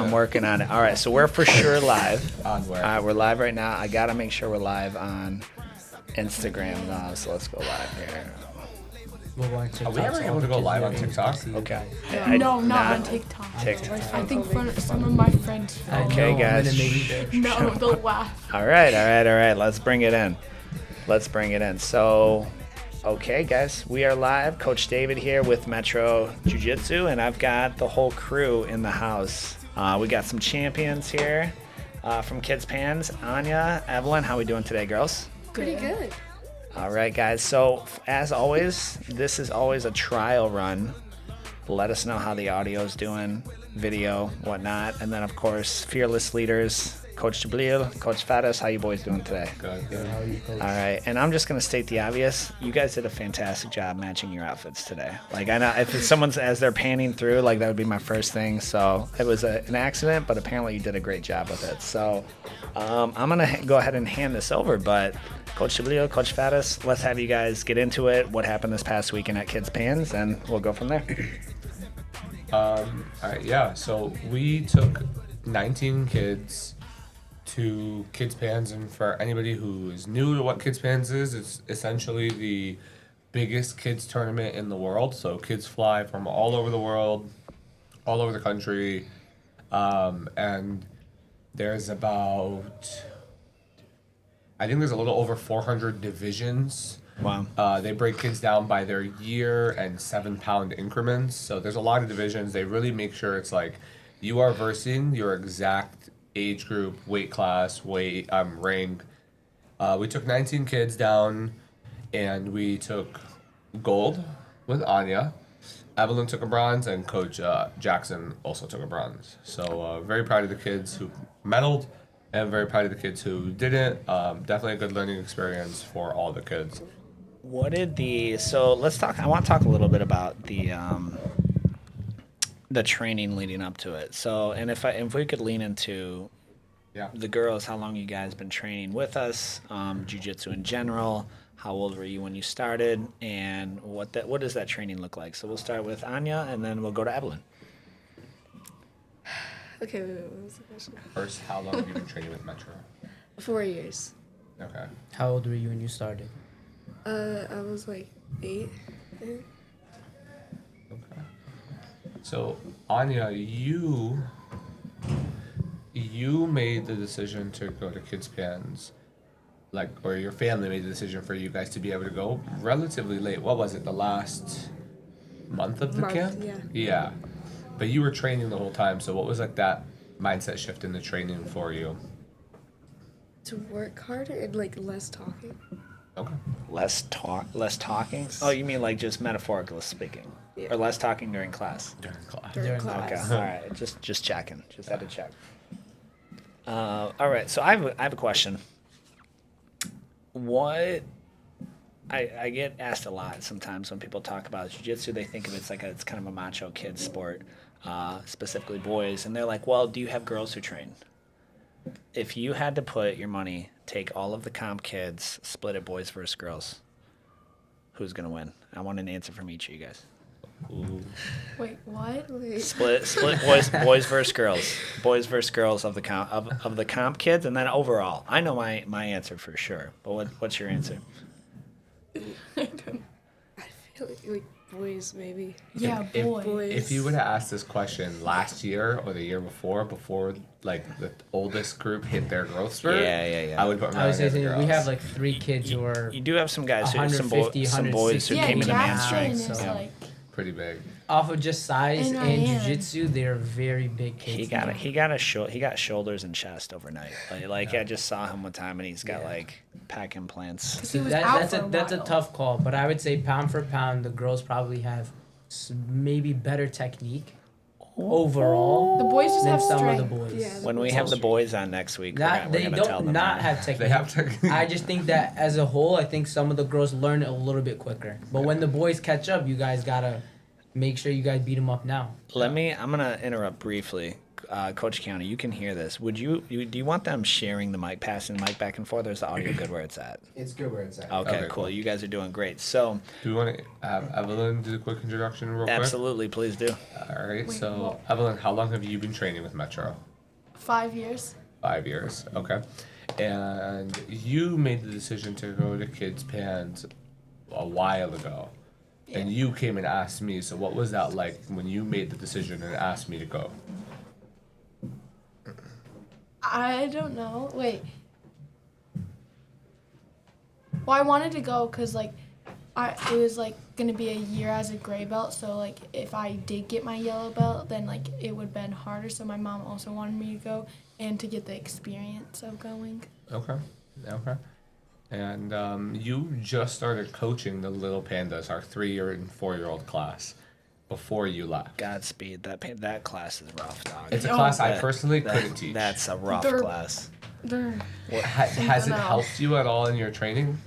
I'm working on it. All right, so we're for sure live. On where? We're live right now. I gotta make sure we're live on Instagram now. So let's go live here. Are we ever able to go live on TikTok? Okay. No, not on TikTok. I think some of my friends. Okay, guys. No, they'll laugh. All right. Let's bring it in. So, okay, guys, we are live. Coach David here with Metro Jiu-Jitsu, and I've got the whole crew in the house. We got some champions here from Kids Pans. Anya, Evelyn, how we doing today, girls? Pretty good. All right, guys. So, as always, this is always a trial run. Let us know how the audio is doing, video, whatnot. And then, of course, fearless leaders, Coach Jablil, Coach Faddis, how you boys doing today? Good. How are you, Coach? All right, and I'm just going to state the obvious. You guys did a fantastic job matching your outfits today. Like, I know if someone's, as they're panning through, like, that would be my first thing. So it was an accident, but apparently you did a great job with it. So I'm going to go ahead and hand this over, but Coach Jablil, Coach Faddis, let's have you guys get into it. What happened this past weekend at Kids Pans, and we'll go from there. All right, yeah. So we took 19 kids to Kids Pans, and for anybody who is new to what Kids Pans is, it's essentially the biggest kids tournament in the world. So kids fly from all over the world, all over the country, and there's I think there's a little over 400 divisions. Wow. They break kids down by their year and 7-pound increments. So there's a lot of divisions. They really make sure it's like you are versing your exact age group, weight class, rank. We took 19 kids down, and we took gold with Anya. Evelyn took a bronze, and Coach Jackson also took a bronze. So very proud of the kids who medaled, and very proud of the kids who didn't. Definitely a good learning experience for all the kids. So let's talk. I want to talk a little bit about the training leading up to it. So, and if we could lean into the girls, how long you guys been training with us, jiu-jitsu in general, how old were you when you started, and what does that training look like? So we'll start with Anya, and then we'll go to Evelyn. Okay, wait, what was the question? First, how long have you been training with Metro? 4 years. Okay. How old were you when you started? I was like 8. Okay. So, Anya, you made the decision to go to Kids Pans, or your family made the decision for you guys to be able to go relatively late. What was it, the last month of the camp? Yeah. Yeah. But you were training the whole time, so what was like that mindset shift in the training for you? To work harder and like less talking. Okay. Less talking? Oh, you mean like just metaphorically speaking? Yeah. Or less talking during class? During class. During Okay, class. all right. Just checking. Just had to check. All right. So I have a question. What I get asked a lot sometimes when people talk about jiu-jitsu, they think of it's kind of a macho kid sport, specifically boys, and they're like, well, do you have girls who train? If you had to put your money, take all of the comp kids, split it boys versus girls, who's gonna win? I want an answer from each of you guys. Ooh. Wait, what? Split boys versus girls of the comp kids, and then overall. I know my answer for sure, but what's your answer? I feel like boys maybe. Yeah, boys. If you would have asked this question last year or the year before like the oldest group hit their growth spurt, Yeah. I would put I was Marion saying girls. we have like 3 kids who are You do have some guys, some 150, boys who 160. came into man Jackson strength. is so- like pretty big. off of just size And and Ryan. jiu-jitsu. They're very big kids. He got shoulders and chest overnight. I just saw him one time, and he's got like pack implants. 'cause he was That, out that's for a while. tough call, but I would say pound for pound, the girls probably have maybe better technique overall The boys just than have some strength. of the boys. Yeah. When we have the boys on next week, Not, we're they gonna tell don't them not that. have technique. They have technique. I just think that as a whole, I think some of the girls learn it a little bit quicker. But when the boys catch up, you guys gotta make sure you guys beat them up now. I'm gonna interrupt briefly. Coach Keanu, you can hear this. Do you want them sharing the mic, passing the mic back and forth, or is the audio good where it's at? It's good where it's at. Okay, cool. You guys are doing great. So, Do we want to have Evelyn do a quick introduction real quick? absolutely, please do. All right. Wait, So, what? Evelyn, how long have you been training with Metro? 5 years. 5 years. Okay. And you made the decision to go to Kids Pans a while ago. And you came and asked me. So, what was that like when you made the decision and asked me to go? I don't know. Wait. Well, I wanted to go because like, it was like gonna be a year as a gray belt. So like, if I did get my yellow belt, then like it would have been harder. So my mom also wanted me to go and to get the experience of going. Okay. Okay. And you just started coaching the Little Pandas, our 3-year and 4-year-old class, before you left. Godspeed. That class is rough, dog. It's a Oh, class I That- personally that- couldn't teach. That's a rough They're- class. They're Has it No. helped you at all in your training?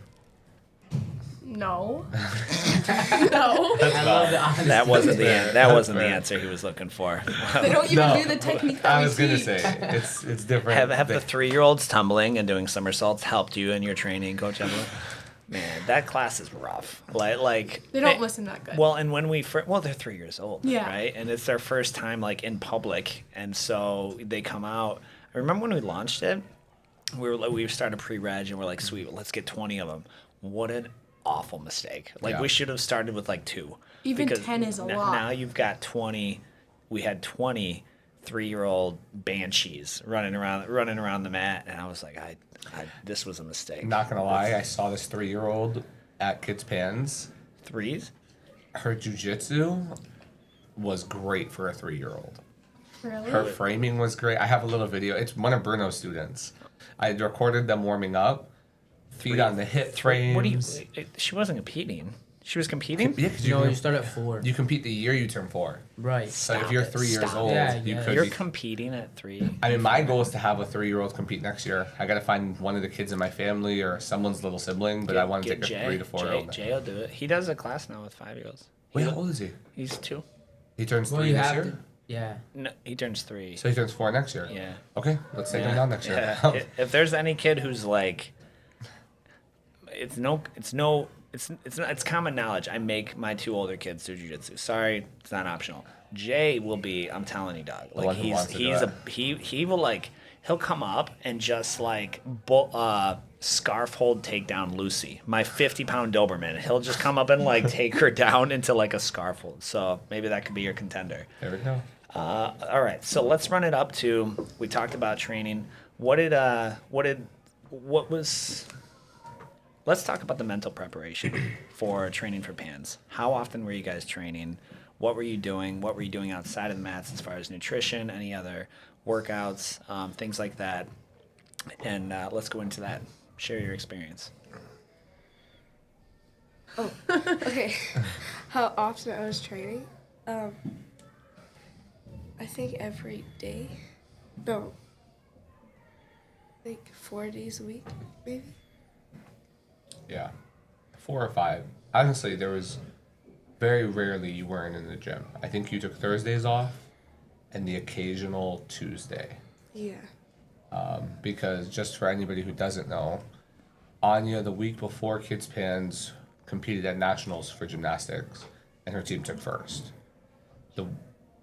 no. no. I love the honesty. That wasn't the fair. that wasn't the That's fair. answer he was looking for. They don't even No, do the technique that I we was gonna teach. say it's different. Have the They- 3-year-olds tumbling and doing somersaults helped you in your training, Coach Evelyn? Man, that class is rough. Like They don't listen that good. Well, and when they're 3 years old, Yeah. right? And it's their first time like in public, and so they come out. I remember when we launched it, we started pre-reg, and we're like, sweet, let's get 20 of them. What an awful mistake! Like Yeah. we should have started with like 2. Even because 10 is a lot. Now you've got 20. We had 20 3-year-old banshees running around the mat, and I was like, this was a mistake. Not gonna lie, I saw this 3-year-old at Kids Pans. 3s. Her jujitsu was great for a 3-year-old. Really? Her framing was great. I have a little video. It's one of Bruno's students. I recorded them warming up, feet on the hip frames. What do you? She wasn't competing. She was competing. Yeah, 'cause You start at 4. you compete the year you turn 4. Right. So if Stop you're it. 3 years Stop old, it. Yeah, you yeah. could You're be. competing at 3. I mean, my goal is to have a 3-year-old compete next year. I got to find one of the kids in my family or someone's little sibling, but I want to take a 3 to 4-year-old. Jay will do it. He does a class now with 5-year-olds. Wait, how old is he? He's 2. He turns Well, 3 you this have year? to. Yeah. No, he turns 3. So he turns 4 next year? Yeah. Okay, let's take him Yeah. down next year. Yeah. If there's any kid who's like, it's common knowledge. I make my 2 older kids do jiu-jitsu. Sorry, it's not optional. Jay will be. I'm telling you, dog. one Like who wants to do he's it. he will like he'll come up and just like scarf hold takedown Lucy, my 50-pound Doberman. He'll just come up and like take her down into like a scarf hold. So maybe that could be your contender. There we go. All right, so let's run it up to. We talked about training. Let's talk about the mental preparation for training for Pans. How often were you guys training? What were you doing? What were you doing outside of the mats as far as nutrition, any other workouts, things like that? And let's go into that. Share your experience. Oh, okay. How often I was training? I think every day. No. Like 4 days a week, maybe. Yeah. 4 or 5. Honestly, there was very rarely you weren't in the gym. I think you took Thursdays off and the occasional Tuesday. Yeah. Because just for anybody who doesn't know, Anya, the week before Kids Pans, competed at nationals for gymnastics, and her team took first.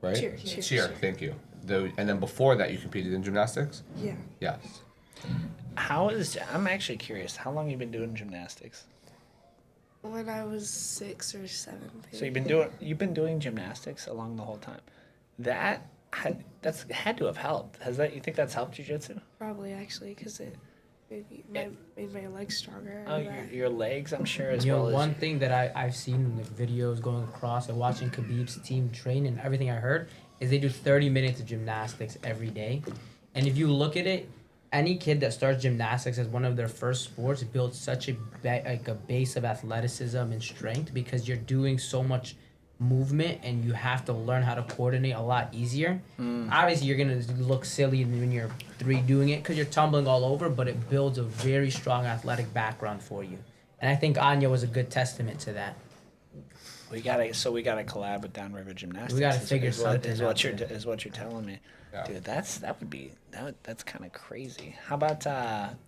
Right? Cheer. Thank you. And then before that, you competed in gymnastics. Yeah. Yes. I'm actually curious. How long you been doing gymnastics? When I was 6 or 7. Maybe. So you've been doing gymnastics along the whole time. That's had to have helped. You think that's helped jiu-jitsu? Probably actually, because it made my legs stronger. Oh, your legs, I'm sure, as You know, well as one thing that I've seen in the videos going across and watching Khabib's team train and everything I heard is they do 30 minutes of gymnastics every day. And if you look at it, any kid that starts gymnastics as one of their first sports builds such a base of athleticism and strength because you're doing so much movement and you have to learn how to coordinate a lot easier. Obviously, you're going to look silly when you're 3 doing it because you're tumbling all over, but it builds a very strong athletic background for you. And I think Anya was a good testament to that. we gotta collab with Downriver Gymnastics. We gotta figure something is out what there. you're telling me. Dude, that's kind of crazy. How about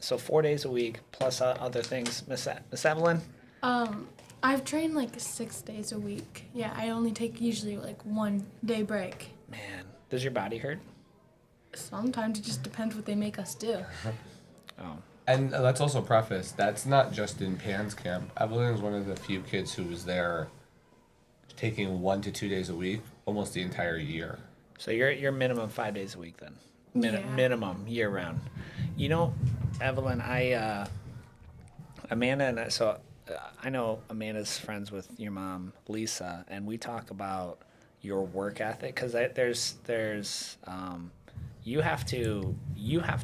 so 4 days a week plus other things, Miss Evelyn? I've trained like 6 days a week. Yeah, I only take usually like 1 day break. Man, does your body hurt? Sometimes it just depends what they make us do. Oh, And let's also preface, that's not just in Pan's camp. Evelyn is one of the few kids who was there taking 1 to 2 days a week almost the entire year. so you're minimum 5 days a week then, Yeah. minimum year round. You know, Evelyn, Amanda and I know Amanda's friends with your mom, Lisa, and we talk about your work ethic because you have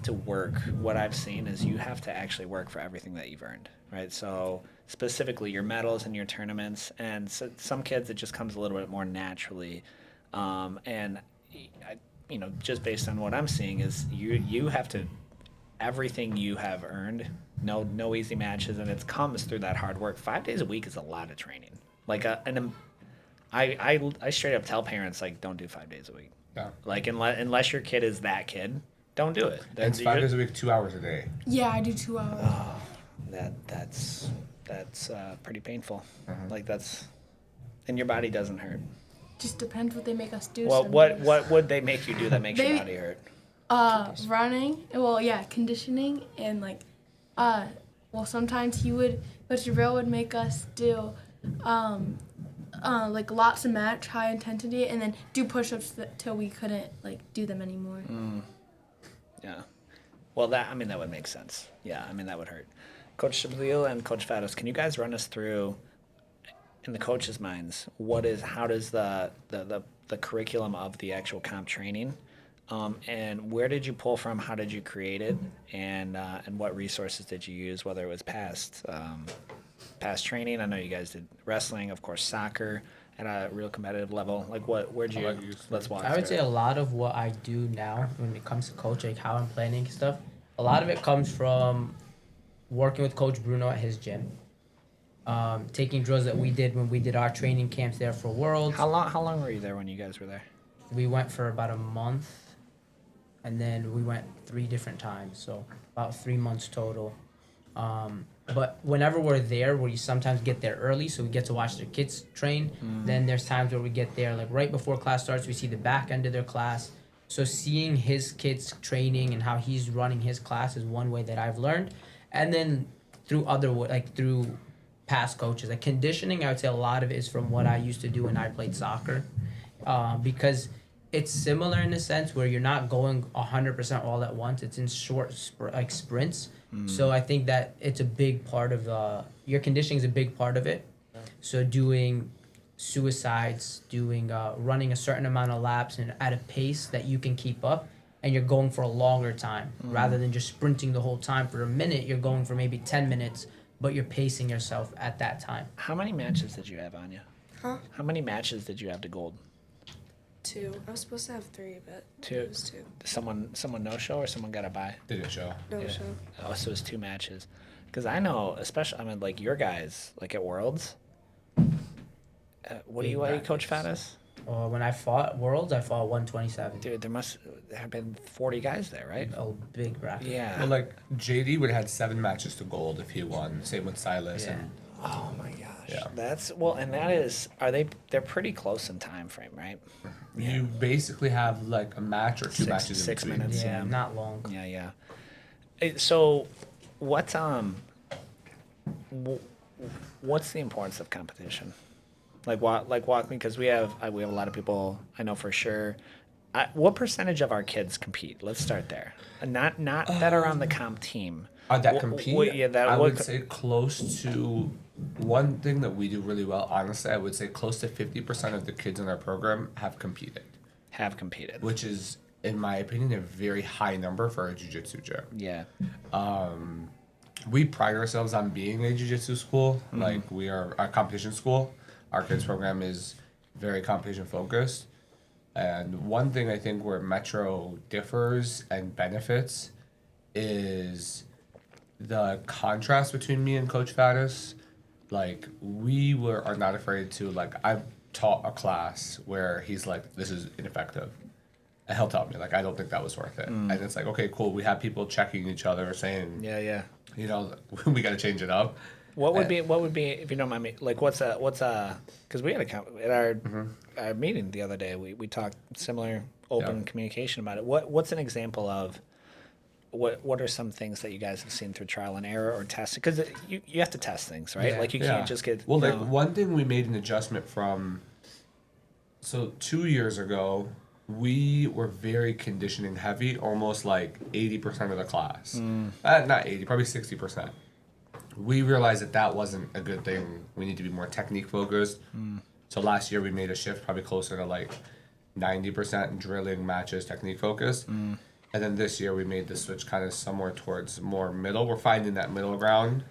to work. What I've seen is you have to actually work for everything that you've earned, right? So specifically your medals and your tournaments, and so some kids it just comes a little bit more naturally, and just based on what I'm seeing is you have to everything you have earned. No easy matches, and it comes through that hard work. 5 days a week is a lot of training. Like I straight up tell parents like don't do 5 days a week. Yeah. Like unless your kid is that kid, don't do it. And it's 5 days a week, 2 hours a day. Yeah, I do 2 hours. That's pretty painful. Like and your body doesn't hurt. Just depends what they make us do. Well, some what days. would they make you do that makes your They- body hurt? Running. Well, yeah, conditioning and like, sometimes Coach Jabril would make us do, like lots of match, high intensity, and then do push-ups till we couldn't like do them anymore. Yeah. Well, that would make sense. Yeah, that would hurt. Coach Shablil and Coach Fados, can you guys run us through, in the coaches' minds, how does the curriculum of the actual comp training, and where did you pull from? How did you create it? And what resources did you use? Whether it was past training, I know you guys did wrestling, of course, soccer at a real competitive level. Like where'd you? Let's walk. I would through say it. a lot of what I do now when it comes to coaching, like how I'm planning stuff, a lot of it comes from working with Coach Bruno at his gym. Taking drills that we did when we did our training camps there for Worlds. How long were you there when you guys were there? We went for about a month, and then we went 3 different times, so about 3 months total. But whenever we're there, we sometimes get there early, so we get to watch their kids train. Then there's times where we get there like right before class starts. We see the back end of their class. So seeing his kids training and how he's running his class is one way that I've learned. And then through through past coaches, like conditioning, I would say a lot of it is from what I used to do when I played soccer, because it's similar in a sense where you're not going 100% all at once. It's in short sprints. So I think that it's a big part of your conditioning is a big part of it. So doing suicides, running a certain amount of laps and at a pace that you can keep up, and you're going for a longer time rather than just sprinting the whole time for a minute. You're going for maybe 10 minutes, but you're pacing yourself at that time. How many matches did you have on you? Huh? How many matches did you have to gold? 2. I was supposed to have 3, but 2. it was 2. Someone no show or someone got a bye? Did it show? No Yeah. show. Oh, so it was 2 matches. Because I know, especially, like your guys, like at Worlds. What do Big you weigh, Coach matches. Faddis? When I fought Worlds, I fought 127. Dude, there must have been 40 guys there, right? Oh, big bracket. Yeah. Well, like JD would have had 7 matches to gold if he won. Same with Silas. Yeah. And Oh my gosh. Yeah. They're pretty close in time frame, right? you basically have like a match or 2 matches in 6 between. minutes. Yeah, Yeah. not long. Yeah. So, what's the importance of competition? Walk me, because we have a lot of people I know for sure. What percentage of our kids compete? Let's start there. Not that are on the comp team. That compete, I would what- say close to one thing that we do really well. Honestly, I would say close to 50% of the kids in our program have competed, have competed. which is, in my opinion, a very high number for a jiu-jitsu gym. Yeah. We pride ourselves on being a jiu-jitsu school. Like, we are a competition school. Our kids program is very competition focused. And one thing I think where Metro differs and benefits is the contrast between me and Coach Faddis. Like, are not afraid to, like, I've taught a class where he's like, this is ineffective. And he'll tell me, like, I don't think that was worth it. And it's like, okay, cool. We have people checking each other saying, Yeah. you know, we got to change it up. What would be if you don't mind me, like what's because we had at our meeting the other day, we talked similar open communication about it. What's an example of what are some things that you guys have seen through trial and error or testing? Because you have to test things, right? Yeah. Like you can't just get Well, you like know, one thing we made an adjustment from. So 2 years ago, we were very conditioning heavy, almost like 80% of the class. Not 80, probably 60%. We realized that wasn't a good thing. We need to be more technique focused. So last year we made a shift, probably closer to like 90% drilling matches, technique focused. And then this year we made the switch kind of somewhere towards more middle. We're finding that middle ground.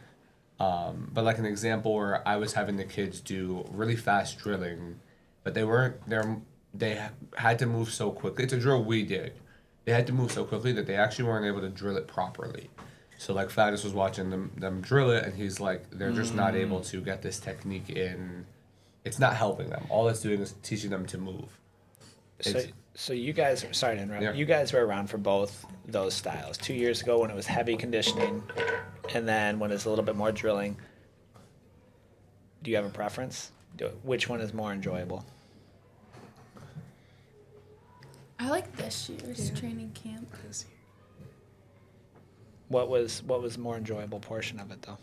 But like an example where I was having the kids do really fast drilling, but they had to move so quickly. It's a drill we did. They had to move so quickly that they actually weren't able to drill it properly. So like Thaddeus was watching them drill it, and he's like, they're just not able to get this technique in. It's not helping them. All it's doing is teaching them to move. So you guys, sorry to interrupt. Yeah. You guys were around for both those styles. 2 years ago when it was heavy conditioning, and then when it's a little bit more drilling. Do you have a preference? Which one is more enjoyable? I like this year's training camp. What was more enjoyable portion of it though?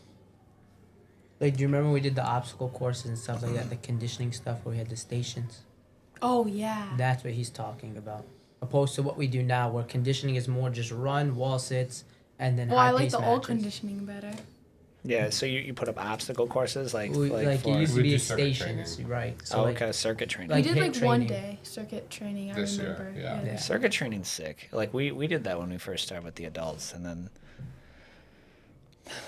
Like, do you remember we did the obstacle courses and stuff like that, the conditioning stuff where we had the stations? Oh yeah. That's what he's talking about. Opposed to what we do now, where conditioning is more just run, wall sits, and then Well, I high like pace the old matches. conditioning better. Yeah, so you put up obstacle courses like Like for, it used to We be do at circuit stations, training. right? oh, like, okay, circuit training. like we did HIIT like one training. day circuit training. I This year, remember. yeah. Yeah. Circuit training's sick. Like we did that when we first started with the adults, and then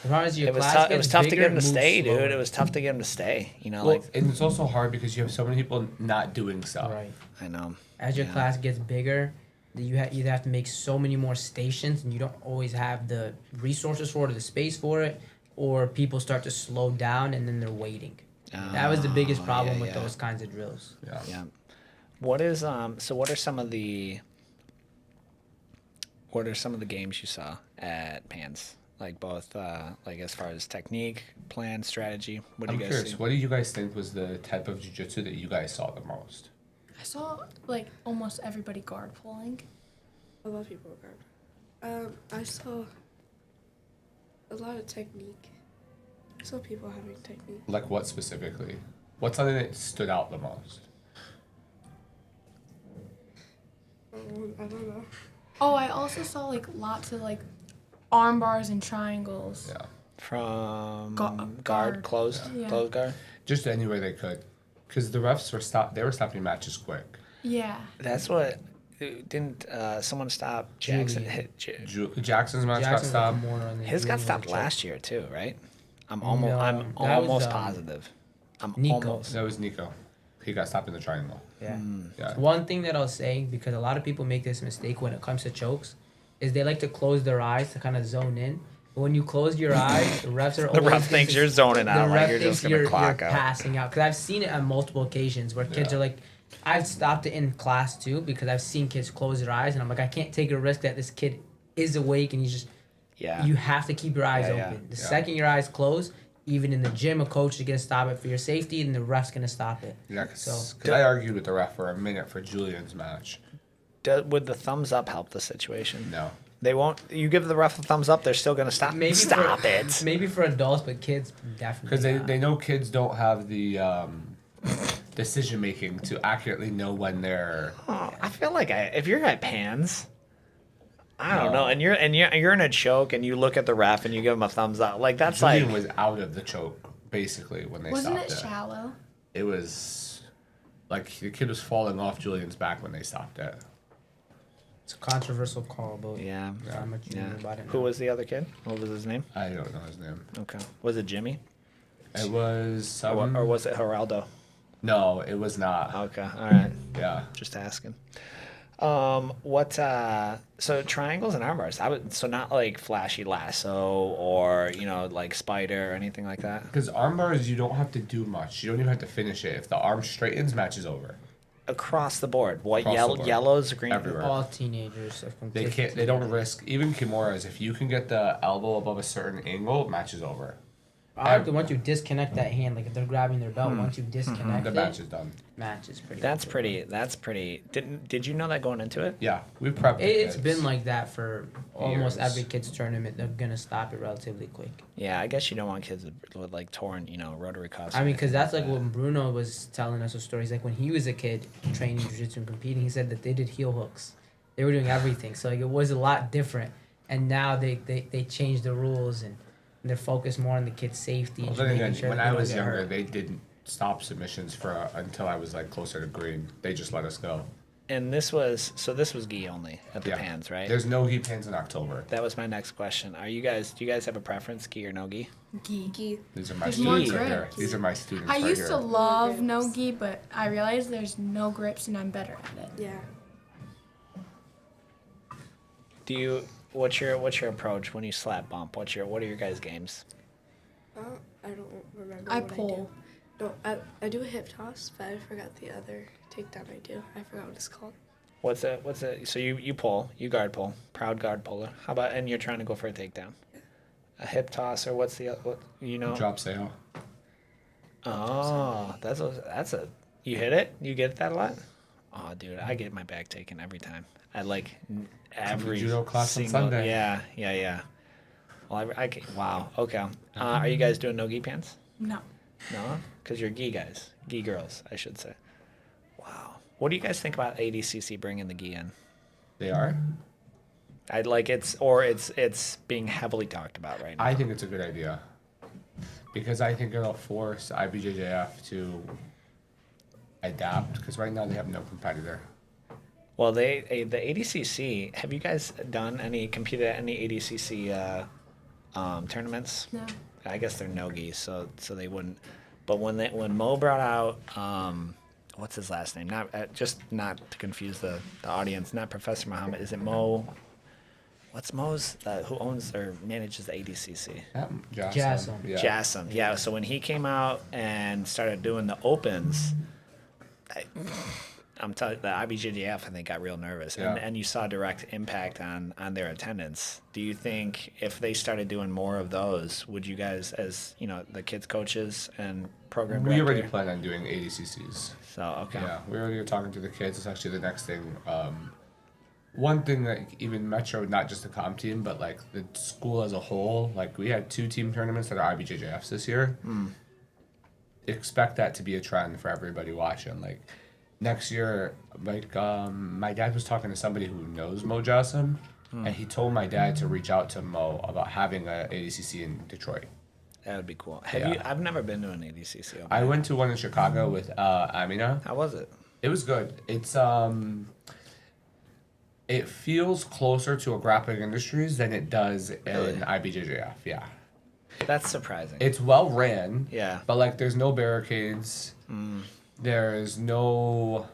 As long as your it was class tough. It gets was tough to bigger, get them to move stay, slower. dude. It was tough to get them to stay. You know, Well, like and it's also hard because you have so many people not doing stuff. Right. I know. As your Yeah. class gets bigger, you either have to make so many more stations, and you don't always have the resources for it or the space for it, or people start to slow down and then they're waiting. That was the biggest problem with those kinds of drills. Yeah. Yeah. What is so what are some of the games you saw at Pans? Like both like as far as technique, plan, strategy. What do I'm you guys curious, see? what do you guys think was the type of jiu-jitsu that you guys saw the most? I saw like almost everybody guard pulling. A lot of people guard. I saw a lot of technique. I saw people having technique. Like what specifically? What's something that stood out the most? I don't know. Oh, I also saw like lots of like arm bars and triangles. Yeah. From Guard. guard closed, Yeah. closed guard. Just any way they could. Because the refs were stopping matches quick. Yeah. That's what didn't someone stop Jackson? Julian. Jackson's match got Jackson stopped. more on the His got Julian stopped choke. last year too, right? I'm No, almost that was, positive. I'm Nico. almost. That was Nico. He got stopped in the triangle. Yeah. Yeah. One thing that I'll say, because a lot of people make this mistake when it comes to chokes, is they like to close their eyes to kind of zone in. But when you close your eyes, the refs are The always ref thinks you're zoning out, like you're just gonna clock out. passing out. Because I've seen it on multiple occasions where kids Yeah. are like, I've stopped it in class too because I've seen kids close their eyes and I'm like, I can't take a risk that this kid is awake and he's just. Yeah. You have to keep your eyes Yeah, yeah. open. The Yeah. second your eyes close, even in the gym, a coach is gonna stop it for your safety, and the ref's gonna stop it. Yeah, because So- I argued with the ref for a minute for Julian's match. Would the thumbs up help the situation? No. They won't. You give the ref a thumbs up, they're still gonna stop. Stop for, it. Maybe for adults, but kids definitely. Because not. they know kids don't have the decision making to accurately know when they're. Oh, I feel like if you're at Pans, I don't No. know, and you're in a choke, and you look at the ref and you give him a thumbs up, like that's Julian like was out of the choke basically when they Wasn't stopped it shallow? It was like the kid was falling off Julian's back when they stopped it. It's a controversial call, but yeah. how much you Yeah. know about it. Who now. was the other kid? What was his name? I don't know his name. Okay. Was it Jimmy? It was Or was it Geraldo? no, it was not. Okay. All right. Yeah. Just asking. So triangles and arm bars. So not like flashy lasso or like spider or anything like that. Because arm bars, you don't have to do much. You don't even have to finish it. If the arm straightens, match is over. across the board. What Across the board. yellows, green, Everywhere. All teenagers. They can't. They don't risk. Even Kimuras, if you can get the elbow above a certain angle, match is over. I like the once you disconnect that hand, like if they're grabbing their belt, once you disconnect The it, match is done. match is pretty. That's much pretty. That's pretty. Did you know that going into it? Yeah, we prepped. the It's kids. been like that for almost Years. every kids tournament. They're gonna stop it relatively quick. Yeah, I guess you don't want kids with like torn, rotary cuffs. I mean, because that's like when Bruno was telling us a story. He's like when he was a kid training jiu-jitsu and competing, he said that they did heel hooks. They were doing everything. So like it was a lot different. And now they changed the rules and they're focused more on the kids' safety. Well, And then making again, sure when that they I don't was get younger, hurt. they didn't stop submissions for until I was like closer to green. They just let us go. And this was gi only at the Yeah. pans, right? There's no gi pans in October. That was my next question. Do you guys have a preference, gi or no gi? Gi. These are my There's more students right here. grips. These are my students I right used here. to love Grips. no gi, but I realized there's no grips and I'm better at it. Yeah. What's your approach when you slap bump? What are your guys' games? I don't remember I what pull. I do. No, I do a hip toss, but I forgot the other takedown I do. I forgot what it's called. What's it? So you pull, you guard pull, proud guard puller. How about, and you're trying to go for a takedown? A hip toss, or what's the what Drop sale. Oh, that's a you hit it? You get that a lot? Oh, dude, I get my back taken every time. I like every judo class on single, Sunday. Yeah. Well, wow. Okay. Are you guys doing no gi pants? No. No, because you're gi guys, gi girls, I should say. Wow. What do you guys think about ADCC bringing the gi in? They are. I'd like it's being heavily talked about right now. I think it's a good idea because I think it'll force IBJJF to adapt because right now they have no competitor. Well, the ADCC. Have you guys competed at any ADCC tournaments? No. I guess they're no-gis, so they wouldn't. But when Mo brought out what's his last name? Just not to confuse the audience. Not Professor Muhammad. Is it Mo? What's Mo's? Who owns or manages the ADCC? Jassim. Yeah. Jassim. Yeah. So when he came out and started doing the opens, I'm telling you, the IBJJF, I think, got real nervous. Yeah. And you saw direct impact on their attendance. Do you think if they started doing more of those, would you guys, as, the kids coaches and program We director? already plan on doing ADCCs. So, okay. Yeah, we already are talking to the kids. It's actually the next thing. One thing that even Metro, not just the comp team, but like the school as a whole, like we had 2 team tournaments that are IBJJFs this year. Expect that to be a trend for everybody watching. Like next year, like my dad was talking to somebody who knows Mo Jassim, and he told my dad to reach out to Mo about having a ADCC in Detroit. That would be cool. Yeah. I've never been to an ADCC. I went to one in Chicago with Amina. How was it? It was good. It's it feels closer to a grappling industries than it does in IBJJF. Yeah, That's surprising. it's well ran. Yeah. but like there's no barricades. There's no.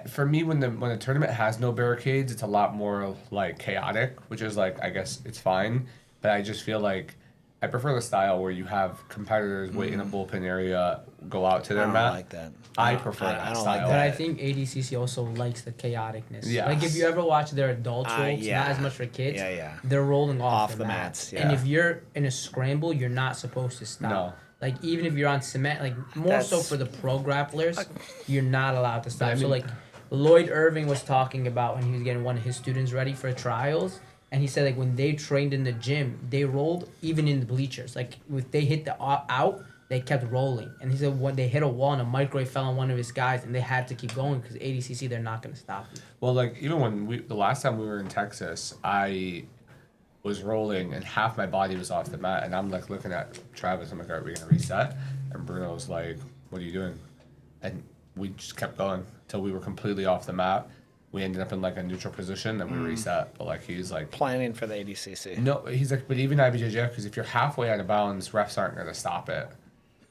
For me, when the tournament has no barricades, it's a lot more like chaotic, which is like I guess it's fine. But I just feel like I prefer the style where you have competitors wait in a bullpen area, go out to I their don't mat. like that. I prefer that I don't style. like But that. I think ADCC also likes the chaoticness. Yes. Like if you ever watch their adult ropes, yeah. not as much for kids. Yeah. They're rolling off Off the the mats. mats, And yeah. if you're in a scramble, you're not supposed to stop. No. Like even if you're on cement, like more so That's- for the pro grapplers, you're not allowed to stop. I So mean- like Lloyd Irving was talking about when he was getting one of his students ready for trials. And he said like when they trained in the gym, they rolled even in the bleachers. Like if they hit the out, they kept rolling. And he said when they hit a wall and a microwave fell on one of his guys, and they had to keep going because ADCC they're not gonna stop you. Well, like even when the last time we were in Texas, I was rolling and half my body was off the mat, and I'm like looking at Travis. I'm like, "Are we gonna reset?" And Bruno was like, "What are you doing?" And we just kept going till we were completely off the mat. We ended up in like a neutral position, and we reset. But like he's like, Planning for the ADCC. no, he's like, but even IBJJF, because if you're halfway out of bounds, refs aren't gonna stop it.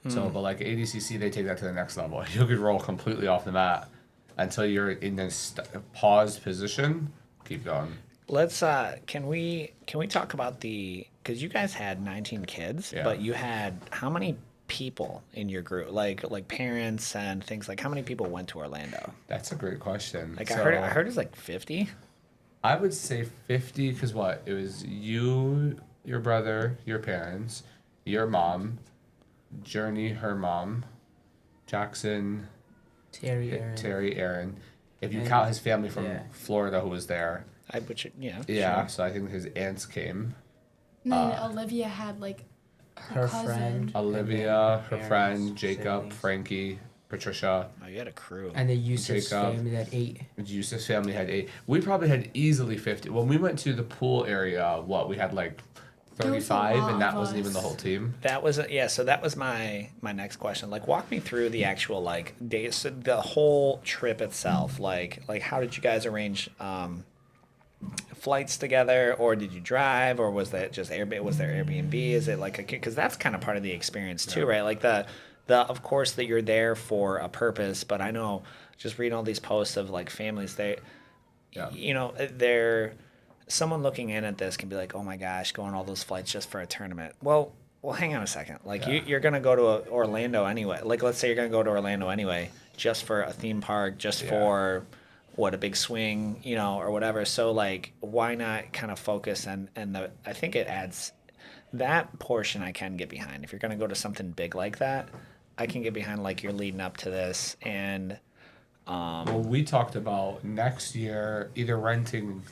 So, but like ADCC, they take that to the next level. You could roll completely off the mat until you're in this paused position. Keep going. Let's can we talk about because you guys had 19 kids, Yeah. but you had how many people in your group, like parents and things? Like, how many people went to Orlando? That's a great question. Like, So, I heard it's like 50. I would say 50 because what? It was you, your brother, your parents, your mom, Journey, her mom, Jackson, Terry, Aaron. If you And- count his family from yeah. Florida who was there. Yeah. Yeah, Sure. so I think his aunts came. And then Olivia had like her cousin. friend. Olivia, her parents, friend, Jacob, siblings. Frankie, Patricia. Oh, you had a crew. And the Yusuf's Jacob. family that 8. Yusuf's family had 8. We probably had easily 50. When we went to the pool area, we had like There was a 35, lot and that of wasn't even the us. whole team. That was yeah. So that was my next question. Like, walk me through the actual like days, so the whole trip itself. Like how did you guys arrange flights together, or did you drive, or was that just Airbnb? Was there Airbnb? Is it like because that's kind of part of the experience too, right? Like the of course that you're there for a purpose, but I know just reading all these posts of like families, Yeah. you know, they're someone looking in at this can be like, oh my gosh, going all those flights just for a tournament. Well, hang on a second. Like Yeah. you're gonna go to Orlando anyway. Like let's say you're gonna go to Orlando anyway, just for a theme park, just Yeah. for a big swing, you know, or whatever. So like, why not kind of focus and I think it adds that portion I can get behind. If you're gonna go to something big like that, I can get behind like you're leading up to this and. Well, we talked about next year either renting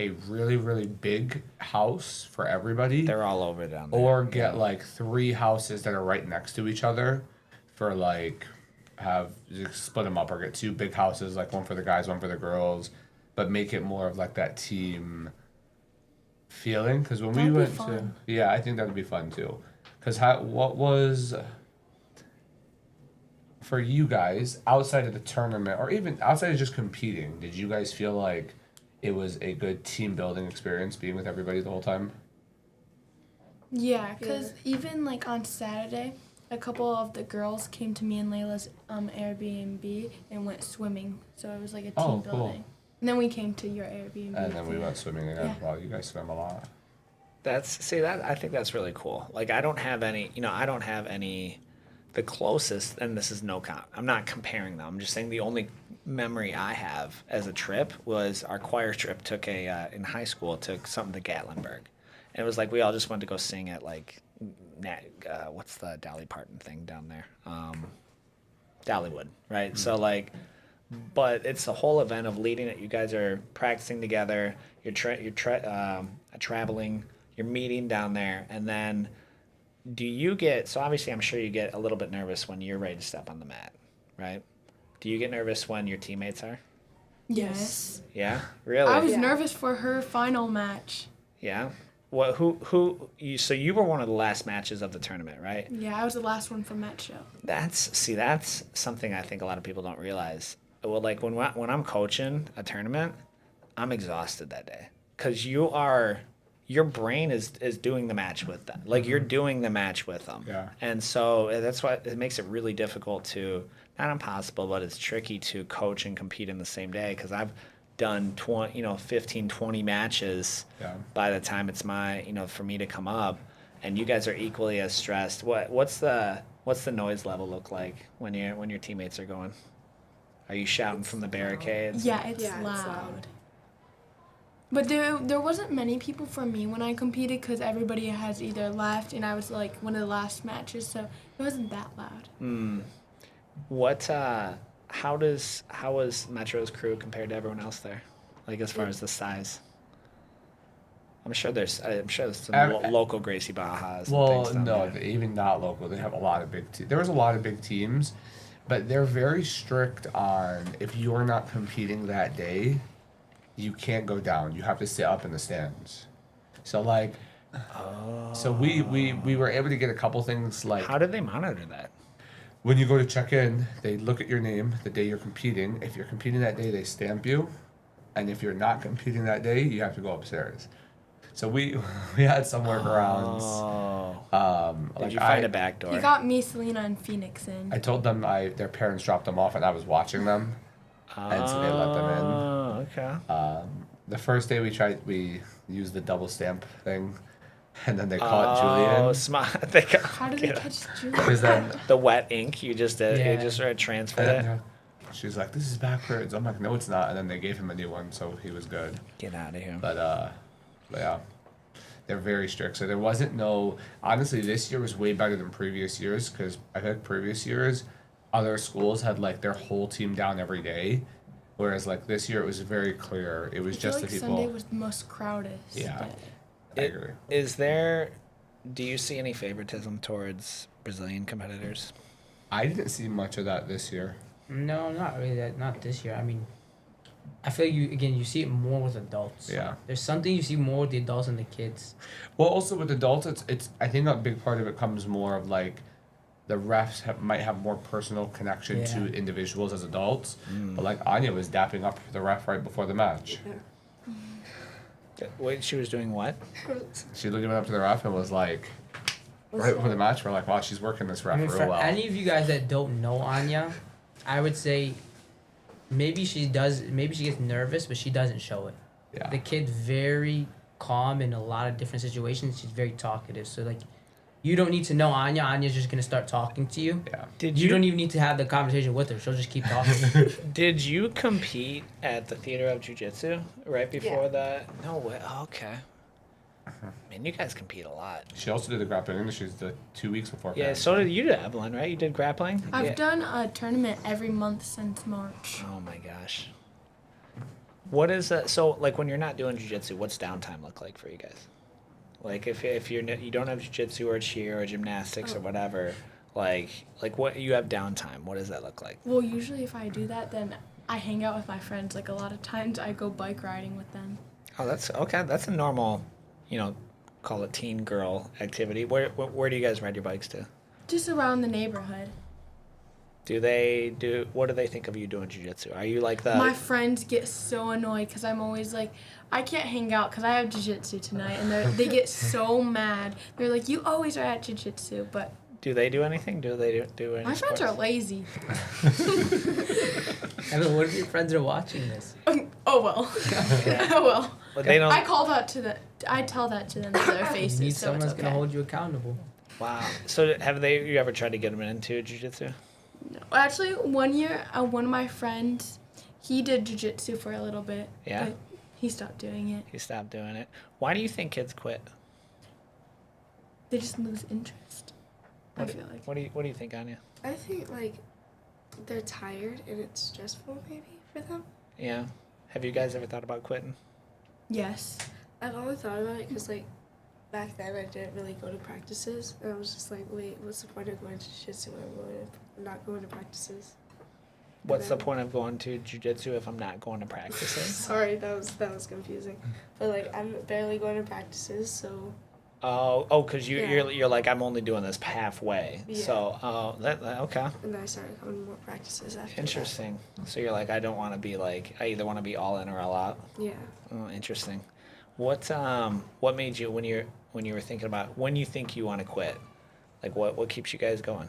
a really, really big house for everybody, They're all over down there. or get like 3 houses that are right next to each other for like just split them up, or get 2 big houses, like one for the guys, one for the girls, but make it more of like that team feeling. Because when we That'd be went to, fun. yeah, I think that would be fun too. Because what was for you guys outside of the tournament, or even outside of just competing, did you guys feel like it was a good team building experience being with everybody the whole time? Yeah, because even like on Saturday, a couple of the girls came to me and Layla's Airbnb and went swimming. So it was like a team Oh, building. cool. And then we came to your Airbnb. And then we went swimming again. Yeah. Wow, you guys swim a lot. That I think that's really cool. Like I don't have any, the closest, and this is no count. I'm not comparing them. I'm just saying the only memory I have as a trip was our choir trip in high school, took something to Gatlinburg. And it was like we all just went to go sing at like, what's the Dolly Parton thing down there? Dollywood, right? So like, but it's the whole event of leading it. You guys are practicing together. You're traveling. You're meeting down there, and then do you get? So obviously, I'm sure you get a little bit nervous when you're ready to step on the mat, right? Do you get nervous when your teammates are? Yes. Yeah, really. I was Yeah. nervous for her final match. Yeah. What? Who? So you were one of the last matches of the tournament, right? Yeah, I was the last one from that show. That's something I think a lot of people don't realize. Well, like when I'm coaching a tournament, I'm exhausted that day because your brain is doing the match with them. Like you're doing the match with them. Yeah. And so that's why it makes it really difficult to, not impossible, but it's tricky to coach and compete in the same day because I've done 15, 20 matches Yeah. by the time it's for me to come up, and you guys are equally as stressed. What's the noise level look like when your teammates are going? Are you shouting from the barricades? Yeah, it's Yeah, it's loud. loud. But there wasn't many people for me when I competed because everybody has either left and I was like one of the last matches, so it wasn't that loud. How was Metro's crew compared to everyone else there? Like as far as the size? I'm sure there's some local Gracie Bajas. And Well, things down no, there. even not local. They have a lot of big teams. There was a lot of big teams, but they're very strict on if you're not competing that day, you can't go down. You have to sit up in the stands. So like, so we were able to get a couple things like How did they monitor that? when you go to check in, they look at your name the day you're competing. If you're competing that day, they stamp you, and if you're not competing that day, you have to go upstairs. So we had some workarounds. Did you find a back door? He got me, Selena, and Phoenix in. I told them their parents dropped them off and I was watching them, and so they let them in. Oh, okay. The first day we used the double stamp thing. and then they caught Julian. Smart. How did they catch Julian? Because then The wet ink you just did. Yeah. You just sort of transferred and, it. she's like, "This is backwards." I'm like, "No, it's not." And then they gave him a new one, so he was good. Get out of here. But yeah, they're very strict. So there wasn't no. Honestly, this year was way better than previous years because I think previous years, other schools had like their whole team down every day, whereas like this year it was very clear. It was I feel just like the people. Sunday was the most crowded. Yeah. day. I agree. Is there? Do you see any favoritism towards Brazilian competitors? I didn't see much of that this year. No, not really. Not this year. I mean, I feel you see it more with adults. Yeah. There's something you see more with the adults than the kids. Well, also with adults, it's I think a big part of it comes more of like the refs might have more personal connection to Yeah. individuals as adults. But like Anya was dapping up the ref right before the match. Yeah. Wait, she was doing what? She looked up to the ref and was like, right before the match, we're like, wow, she's working this I ref mean, real for well. any of you guys that don't know Anya, I would say maybe she gets nervous, but she doesn't show it. Yeah. The kid's very calm in a lot of different situations. She's very talkative. So like, you don't need to know Anya. Anya's just gonna start talking to you. Yeah. Did You don't even need to have the conversation with her. She'll just keep talking. Did you compete at the Theater of Jiu-Jitsu right before Yeah. that? No way. Oh, okay. Man, you guys compete a lot. She also did the grappling industries the 2 weeks before. Yeah, Paris. so did you, Evelyn, right? You did grappling? I've Yeah. done a tournament every month since March. Oh my gosh. What is that? So, like, when you're not doing jiu-jitsu, what's downtime look like for you guys? Like, if you don't have jiu-jitsu or cheer or gymnastics or whatever, like what you have downtime? What does that look like? Well, usually if I do that, then I hang out with my friends. Like a lot of times, I go bike riding with them. Oh, that's okay. That's a normal, call it teen girl activity. Where do you guys ride your bikes to? Just around the neighborhood. What do they think of you doing jiu-jitsu? Are you like the My friends get so annoyed because I'm always like, I can't hang out because I have jiu-jitsu tonight, and they get so mad. They're like, you always are at jiu-jitsu, but do they do anything? Do they do any my friends are sports? lazy. Evan, what if your friends are watching this? Oh well. Oh well. But they don't. I call that to I tell that to them to their You faces, need so someone it's that's okay. gonna hold you accountable. Wow. So you ever tried to get them into jiu-jitsu? No. Actually, one year, one of my friends, he did jiu-jitsu for a little bit. Yeah? But he stopped doing it. You stopped doing it. Why do you think kids quit? They just lose interest. I feel like. What do you think, Anya? I think like they're tired and it's stressful maybe for them. Yeah. Have you guys ever thought about quitting? Yes. I've only thought about it because like back then I didn't really go to practices and I was just like, wait, what's the point of going to jiu-jitsu when I'm not going to practices? What's the then- point of going to jiu-jitsu if I'm not going to practices? Sorry, that was confusing. But like I'm barely going to practices, so Because Yeah. you're like, I'm only doing this halfway. Yeah. So, okay. and then I started coming to more practices after that. Interesting. So you're like, I don't want to be like, I either want to be all in or all out. Yeah. Oh, interesting. What made you when you were thinking about when you think you want to quit? Like what keeps you guys going?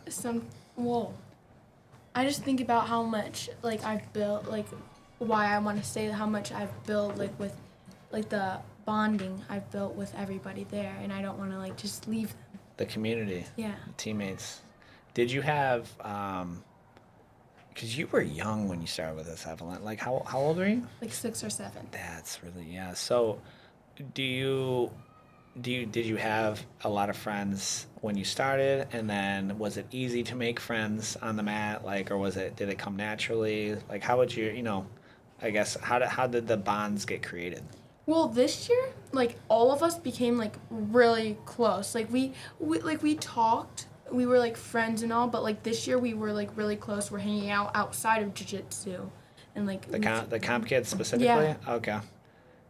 I just think about how much like I've built, like why I want to stay, how much I've built like with like the bonding I've built with everybody there, and I don't want to like just leave them. The community, Yeah. teammates. Did you have because you were young when you started with this, Evelyn. Like how old were you? Like 6 or 7. That's really yeah. So did you have a lot of friends when you started, and then was it easy to make friends on the mat, like, or did it come naturally? Like how would you I guess how did the bonds get created? Well, this year, like all of us became like really close. Like we talked. We were like friends and all, but like this year we were like really close. We're hanging out outside of jiu-jitsu, and like The comp kids specifically? Yeah. Okay.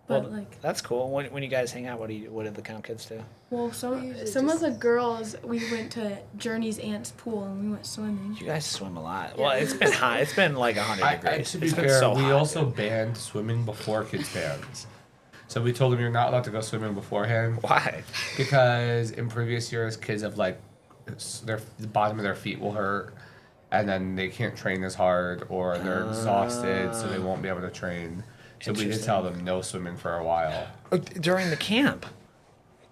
But Well, like, that's cool. When you guys hang out, what did the comp kids do? well, usually some of just- the girls, we went to Journey's aunt's pool and we went swimming. You guys swim a lot. Well, it's been hot. It's been like 100 degrees. To be It's been fair, so we hot. also banned swimming before kids' bands. So we told them you're not allowed to go swimming beforehand Why? because in previous years kids have like the bottom of their feet will hurt and then they can't train as hard or they're exhausted so they won't be able to train. So we did tell them no swimming for a while. During the camp.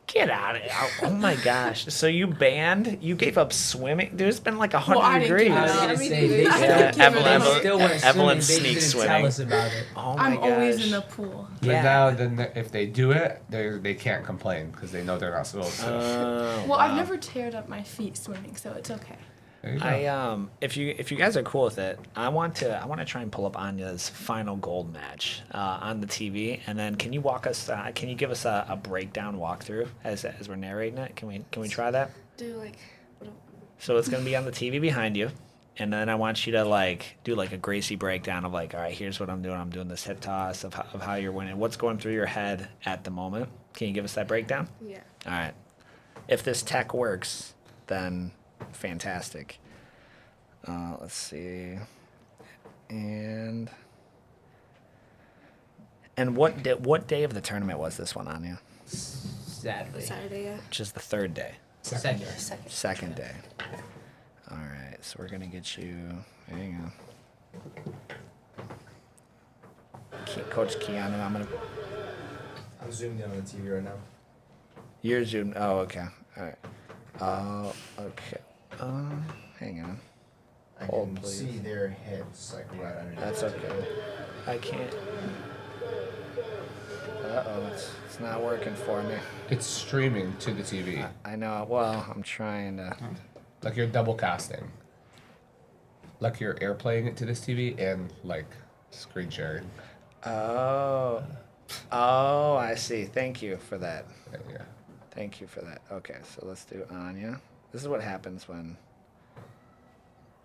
Get out of here. Oh my gosh. So you gave up swimming? Dude, it's been like 100 Well, I didn't degrees. give I was it gonna up. say they Yeah, still, Evelyn- they still went Evelyn swimming. sneak They didn't swimming. tell us about it. Oh my I'm gosh. always in the pool. But Yeah. now, then, if they do it, they can't complain because they know they're not supposed to. Oh, Well, I've wow. never teared up my feet swimming, so it's okay. There you go. If you guys are cool with it, I want to try and pull up Anya's final gold match on the TV, and then can you walk us? Can you give us a breakdown walkthrough as we're narrating it? Can we try that? Do like, what So it's gonna be on the TV behind you, and then I want you to like do like a Gracie breakdown of like, all right, here's what I'm doing. I'm doing this hip toss of how you're winning. What's going through your head at the moment? Can you give us that breakdown? yeah. All right. If this tech works, then fantastic. Let's see. And what day of the tournament was this one, Anya? Saturday. Saturday, yeah. Which is the third day. Second. Second day. All right. So we're gonna get you. There you go. Coach Keanu, I'm zoomed in on the TV right now. You're zoomed. Oh, okay. All right. Oh, okay. Hang on. I Hold, can please. see their heads like right underneath. That's okay. I can't. Uh-oh, it's not working for me. It's streaming to the TV. I know. Well, I'm trying to. Like you're double casting. Like you're airplaying it to this TV and like screen sharing. Oh. Oh, I see. Thank you for that. Yeah. Thank you for that. Okay, so let's do Anya. This is what happens when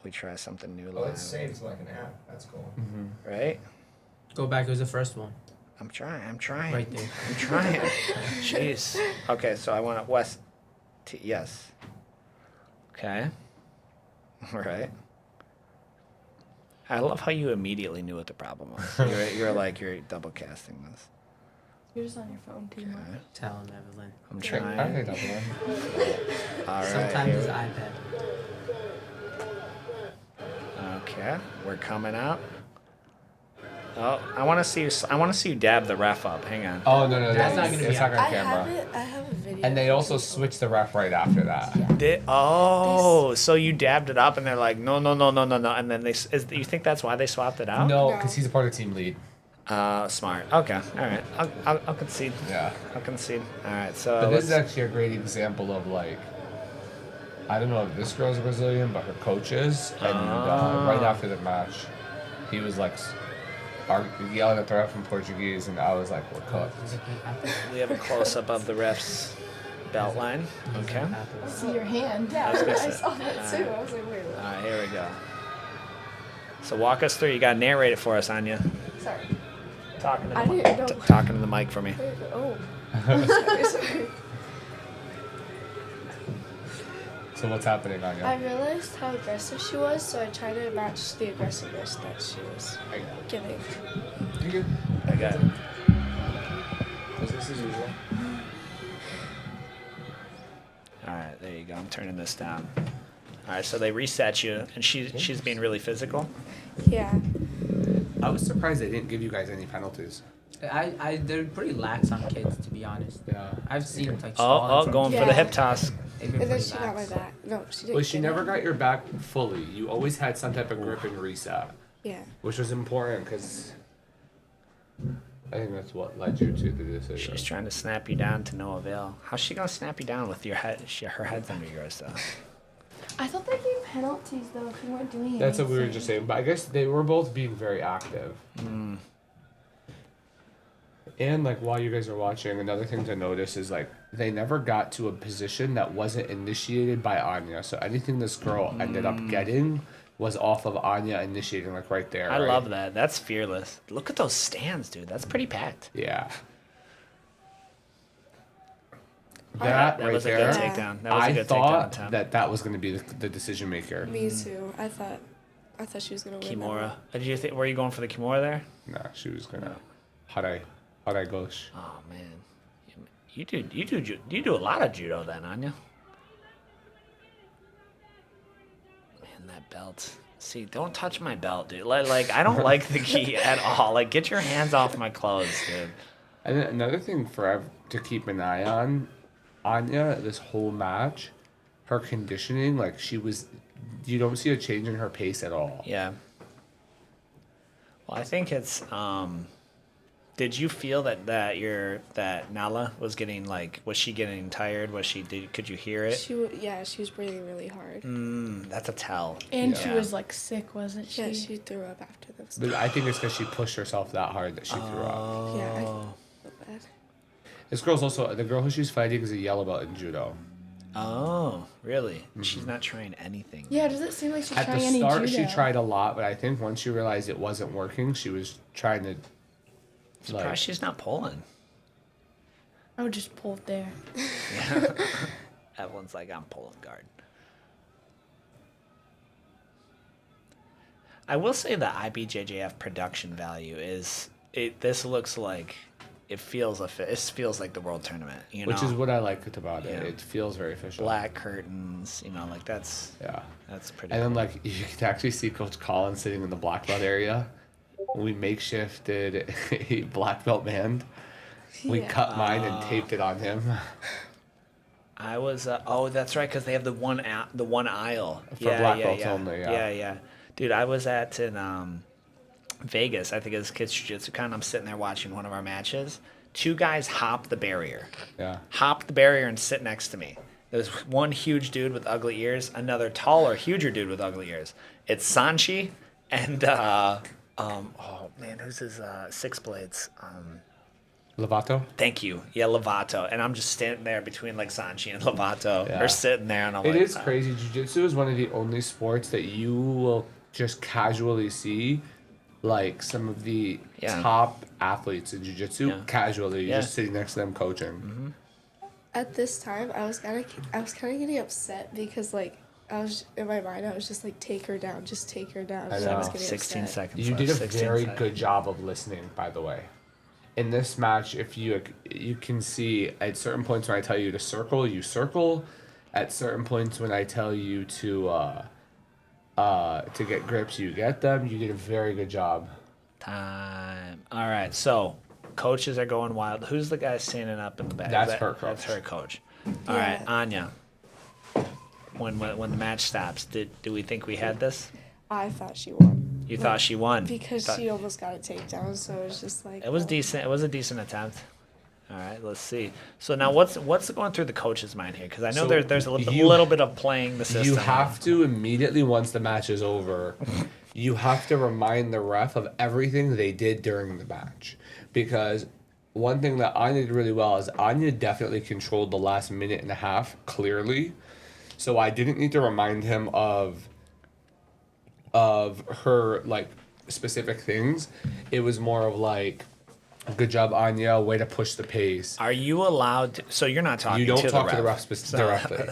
we try something new Oh, live. it's saved to like an app. That's cool. Right? Go back. It was the first one. I'm trying. Right there. I'm trying. Jeez. Okay, so I want it west. Yes. Okay. All right. I love how you immediately knew what the problem was. You're double casting this. You're just on your phone too much. Okay. Tell him, Evelyn. I'm I trying. think that's one. All right. Sometimes it's here iPad. Okay, we're coming out. Oh, I want to see you. I want to see you dab the ref up. Hang on. Oh no, That's not gonna it's be not on. on I have camera. it. I have a video. And they also switched the ref right after that. So you dabbed it up, and they're like, no, and then you think that's why they swapped it out? No, No. because he's a part of team lead. Smart. Okay, all right. I'll concede. Yeah. I'll concede. All right. So But this is let's- actually a great example of like, I don't know if this girl's Brazilian, but her coach is. And right after the match, he was like yelling at the ref in Portuguese, and I was like, we're cooked. we have a close up of the ref's belt line. Okay. I see your hand. Yeah, I was gonna I say- saw that too. I was like, wait, All what? right. Here we go. So walk us through. You gotta narrate it for us, Anya. Sorry. Talking to I the didn't know. talking to the mic for me. Wait, oh. sorry. So what's happening, Anya? I realized how aggressive she was, so I tried to match the aggressiveness that she was giving. I got it. Business as usual. All right, there you go. I'm turning this down. All right, so they reset you, and she's being really physical. Yeah. I was surprised they didn't give you guys any penalties. They're pretty lax on kids, to be honest. Yeah. I've seen like Oh, going for the Yeah. hip toss. They've been And then pretty she got my lax. back. No, she didn't. Well, she get never it. got your back fully. You always had some type of grip and reset, Yeah. which was important because I think that's what led you to the decision. She's trying to snap you down to no avail. How's she gonna snap you down with your head? Her head's under yours, though. I thought they gave penalties though if you weren't doing That's what we were anything. just saying, but I guess they were both being very active. And like while you guys are watching, another thing to notice is like they never got to a position that wasn't initiated by Anya. So anything this girl ended up getting was off of Anya initiating, like right there. I right? love that. That's fearless. Look at those stands, dude. That's pretty packed. Yeah. That That right was a there. good takedown. That was a I good takedown thought attempt. that was going to be the decision maker. Me too. I thought she was gonna win. that Kimura. one. Did you think? Were you going for the Kimura there? Nah, she was gonna. Harai gosh. Oh man, you do a lot of judo then, Anya. Man, that belt. See, don't touch my belt, dude. Like I don't like the gi at all. Like, get your hands off my clothes, dude. And then another thing to keep an eye on Anya, this whole match, her conditioning, like you don't see a change in her pace at all. Yeah. Well, I think it's. Did you feel that Nala was getting was she getting tired? Could you hear it? She was breathing really hard. That's a tell. And she Yeah. was like sick, wasn't she? Yeah, she threw up after those. But I think it's because she pushed herself that hard that she threw up. Yeah, I feel bad. This girl's also the girl who she's fighting is a yellow belt in judo. Oh, really? She's not trying anything. Yeah, does it seem like she's At trying the any start, judo? she tried a lot, but I think once she realized it wasn't working, she was trying to. Surprised she's not pulling. I would just pull it there. Evelyn's like, I'm pulling guard. I will say the IBJJF production value is this looks like it feels like the world tournament, you know. Which is what I liked about it. Yeah. It feels very official. Black curtains, that's Yeah. pretty. And then cool. you can actually see Coach Collins sitting in the black belt area. We makeshifted a black belt band. We Yeah. cut mine and taped it on him. I was that's right, because they have the one aisle For black belts only, yeah. yeah. Dude, I was at in Vegas. I think it was Kids Jiu-Jitsu Con. I'm sitting there watching one of our matches. Two guys hop the barrier. Yeah. Hop the barrier and sit next to me. There's one huge dude with ugly ears, another taller, huger dude with ugly ears. It's Sanchi and oh man, who's his Six Blades? Lovato? Thank you. Yeah, Lovato. And I'm just standing there between Sanchi and Lovato. Yeah. They're sitting there and I'm It like, is crazy. Jiu-Jitsu is one of the only sports that you will just casually see some of the Yeah. top athletes in Jiu-Jitsu Yeah. casually Yeah. just sitting next to them coaching. At this time, I was kind of getting upset because I was in my mind. I was just like, take her down, just take her down. I So know. was getting 16 upset. seconds You left, did a 16 very seconds. good job of listening, by the way. In this match, if you can see at certain points when I tell you to circle, you circle. At certain points when I tell you to get grips, you get them. You did a very good job. Time. All right, so coaches are going wild. Who's the guy standing up in the back? That's her coach. That's her coach. All Yeah. right, Anya. When the match stops, do we think we had this? I thought she won You thought she won because Thought- she almost got a takedown. So it was just like It was oh. decent. It was a decent attempt. All right, let's see. So now, what's going through the coach's mind here? Because I know So there's a you- little bit of playing the system. You have to immediately, once the match is over, you have to remind the ref of everything they did during the match. Because one thing that Anya did really well is Anya definitely controlled the last minute and a half clearly. So I didn't need to remind him of her specific things. It was more of good job, Anya, way to push the pace. Are you allowed to? So you're not talking. You don't to talk the to the ref. ref directly.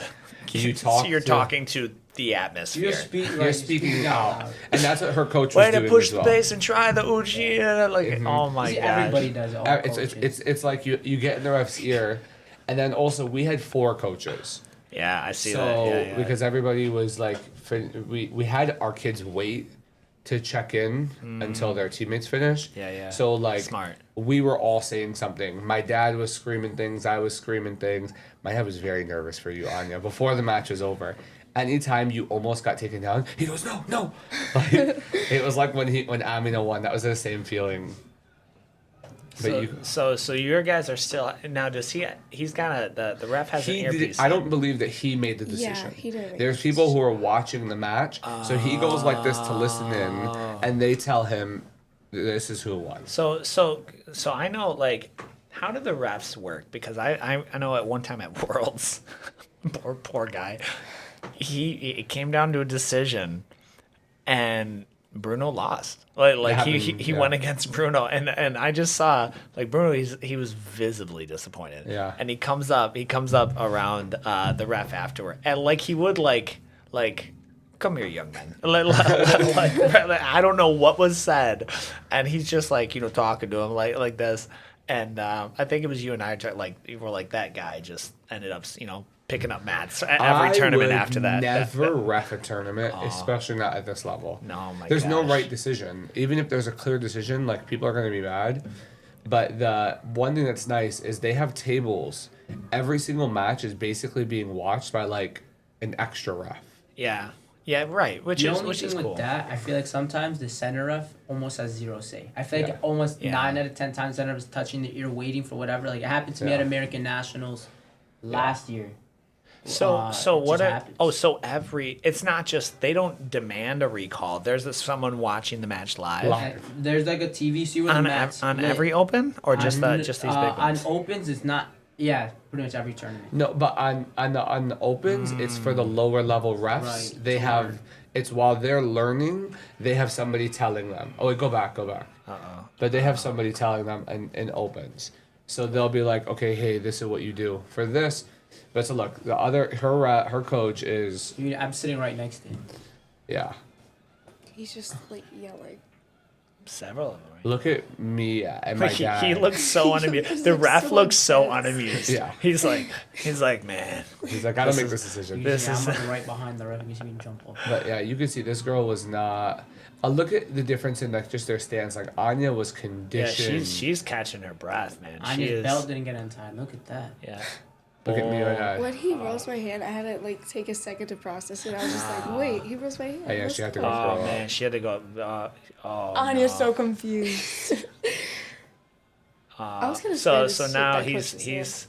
You talk. So you're to- talking to the atmosphere. You're speaking out, and that's what her coach was Way to doing push as the well. pace and try the uchi. Oh my See, gosh. everybody does it. All It's coaches. it's like you get in the ref's ear, and then also we had 4 coaches. Yeah, I see So that. Yeah. because everybody was we had our kids wait to check in until their teammates finished. Yeah, yeah. So Smart. we were all saying something. My dad was screaming things. I was screaming things. My dad was very nervous for you, Anya, before the match was over. Anytime you almost got taken down, he goes, no. It was like when Amina won. That was the same feeling. But So your guys are still now. Does he's got the ref has an earpiece. I don't believe that he made the decision. Yeah, he didn't make There's the people who are watching the match, so he goes like this to listen in, and they tell him this is who won. So I know how do the refs work? Because I know at one time at Worlds, poor guy, it came down to a decision, and Bruno lost. He went against Bruno, and I just saw Bruno. He was visibly disappointed. Yeah. And he comes up around the ref afterward, and he would come here, young man. I don't know what was said, and he's just talking to him like this, and I think it was you and I you were like that guy just ended up picking up mats at every tournament after that. Never ref a tournament, especially not at this level. No, my There's no gosh. right decision. Even if there's a clear decision, people are going to be mad. But the one thing that's nice is they have tables every single match is basically being watched by like an extra ref. Yeah. Yeah, right. Which The is only thing cool. with that, I feel like sometimes the center ref almost has zero say. I feel like Yeah. almost Yeah. 9 out of 10 times center ref is touching the ear, waiting for whatever. Like it happened to me Yeah. at American Nationals last year. So It what just are happens. so every it's not just they don't demand a recall. There's someone watching the match live. And there's like a TV see where the On, match on lit. every open or just On- just these big ones? On opens, it's not. Yeah, pretty much every tournament. No, but on the opens, it's for the lower level refs. Right, They to have learn. it's while they're learning, they have somebody telling them. Oh wait, go back. Uh-oh. But they have somebody telling them in opens. So they'll be like, okay, hey, this is what you do for this. But so look, the other her coach is Dude, I'm sitting right next to him. yeah. He's just like yelling. Several of them. Right? Look at me and my dad. He looks so unamused. The looks ref so looks so intense. unamused. Yeah. He's like, man. He's like, I don't This make is- this decision. this Yeah, is- I'm like right behind the ref. You see me jump off. But yeah, you can see this girl was not. Look at the difference in like just their stance. Like Anya was Yeah, conditioned. she's catching her breath, man. She Anya's is. belt didn't get untied. Look at that. Yeah. Look at me right now. When he rose my hand, I had to like take a second to process it. I was just like, wait, he rose my hand. Oh, yeah, What's she had to going go on?" Oh throw man, up. she had to go. Oh. Anya's no. so confused. I was gonna So say the now shit that coach was he's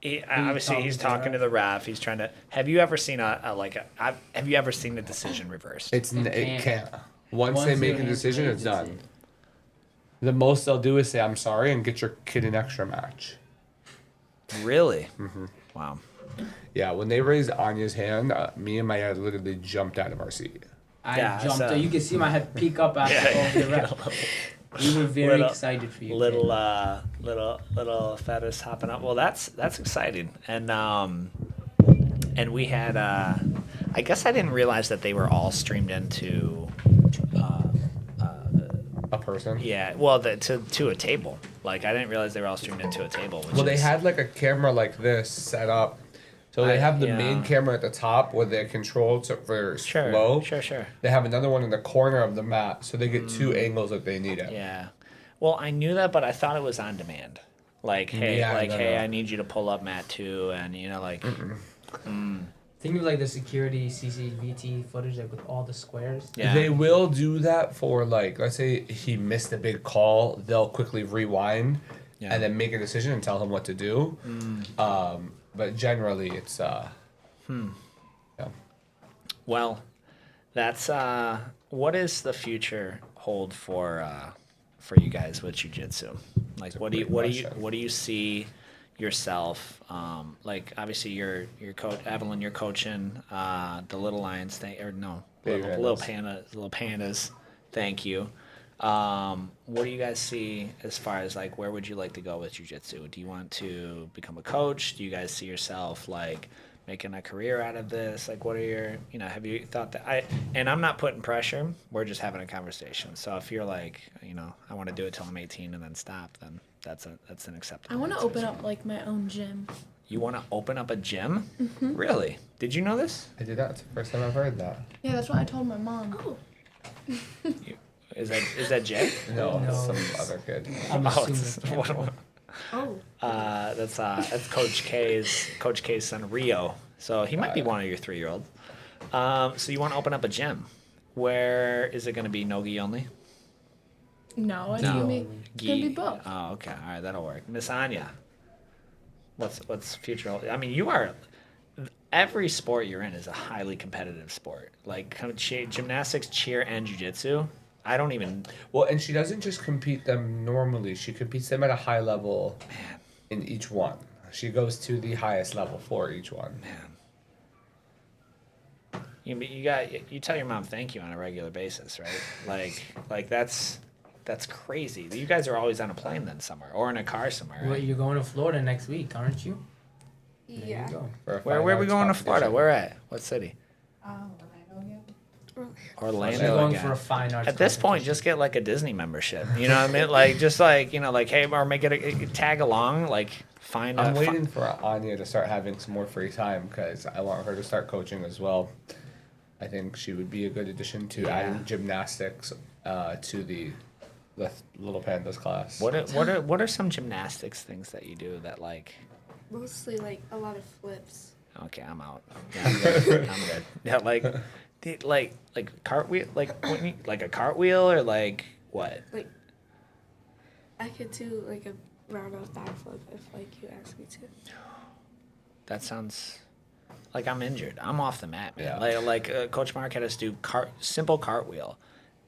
he, talking obviously he's to the talking to the ref. He's trying to. Have you ever seen have you ever seen a decision reversed? It can't. can't. Once they make a your hands decision, raised, it's that's done. it. The most they'll do is say, "I'm sorry," and get your kid an extra match. Really? Mm-hmm. Wow. Yeah, when they raised Anya's hand, me and my dad literally jumped out of our seat. I Yeah, jumped. so- You can see my head peek up after the ref. We were very Little- excited for you. Little kid. little feathers hopping up. Well, that's exciting. And we had I guess I didn't realize that they were all streamed into A person. yeah, well, to a table. Like I didn't realize they were all streamed into a table. Which Well, they is- had like a camera like this set up. So they have the main yeah. camera at the top where they control for sure, flow. sure. They have another one in the corner of the mat, so they get two angles that they need it. Yeah. Well, I knew that, but I thought it was on demand. Like, hey, Yeah, no, hey, no. I need you to pull up mat 2, and like, Think of like the security CCVT footage, like with all the squares. yeah, They will do that for like, let's say he missed a big call, they'll quickly rewind Yeah. and then make a decision and tell him what to do. But generally, it's yeah. Well, that's what is the future hold for you guys with jiu-jitsu? Like, what do you great question. what do you see yourself? Like, obviously, you're coach Evelyn. You're coaching the Little Lions thing, or no, Baby little Pandas. little pandas. Thank you. What do you guys see as far as like where would you like to go with jiu-jitsu? Do you want to become a coach? Do you guys see yourself like making a career out of this? Like, what are your, have you thought that and I'm not putting pressure. We're just having a conversation. So if you're like, I want to do it till I'm 18 and then stop, then that's an acceptable. I want to answer. open up like my own gym. You want to open up a gym? Really? Did you know this? I did that. It's the first time I've heard that. Yeah, that's what I told my mom. Oh, Is that Jay? No, No. some other kid. I'm Oh, assuming. it's- what- oh. that's Coach K's son Rio. So he might be one of your 3-year-olds. So you want to open up a gym? Where is it going to be? No gi only? No, it's No. gonna be Gi. both. Oh, okay. All right, that'll work. Miss Anya, what's future? I mean, you are. Every sport you're in is a highly competitive sport. Like gymnastics, cheer, and jiu-jitsu. I don't even. Well, and she doesn't just compete them normally. She competes them at a high level in each one. She goes to the highest level for each one. You tell your mom thank you on a regular basis, right? Like that's crazy. You guys are always on a plane then somewhere or in a car somewhere. Well, Right? you're going to Florida next week, aren't you? There Yeah. you go. For a Where are we fine going to arts Florida? competition. Where at? What city? Orlando. You're going again. for a fine arts. At this point, just get like a Disney membership. You know what I mean? Like just like like hey, or make it a tag along. Like find. I'm a, waiting for Anya to start having some more free time because I want her to start coaching as well. I think she would be a good addition to adding gymnastics to the Little Pandas class. What are some gymnastics things that you do that like Mostly like a lot of flips. Okay, I'm out. Yeah, I'm good. I'm good. Yeah, like cartwheel, like a cartwheel or like what? Like I could do like a round-off backflip if like you ask me to. That sounds like I'm injured. I'm off the mat, man. Yeah. Coach Mark had us do simple cartwheel,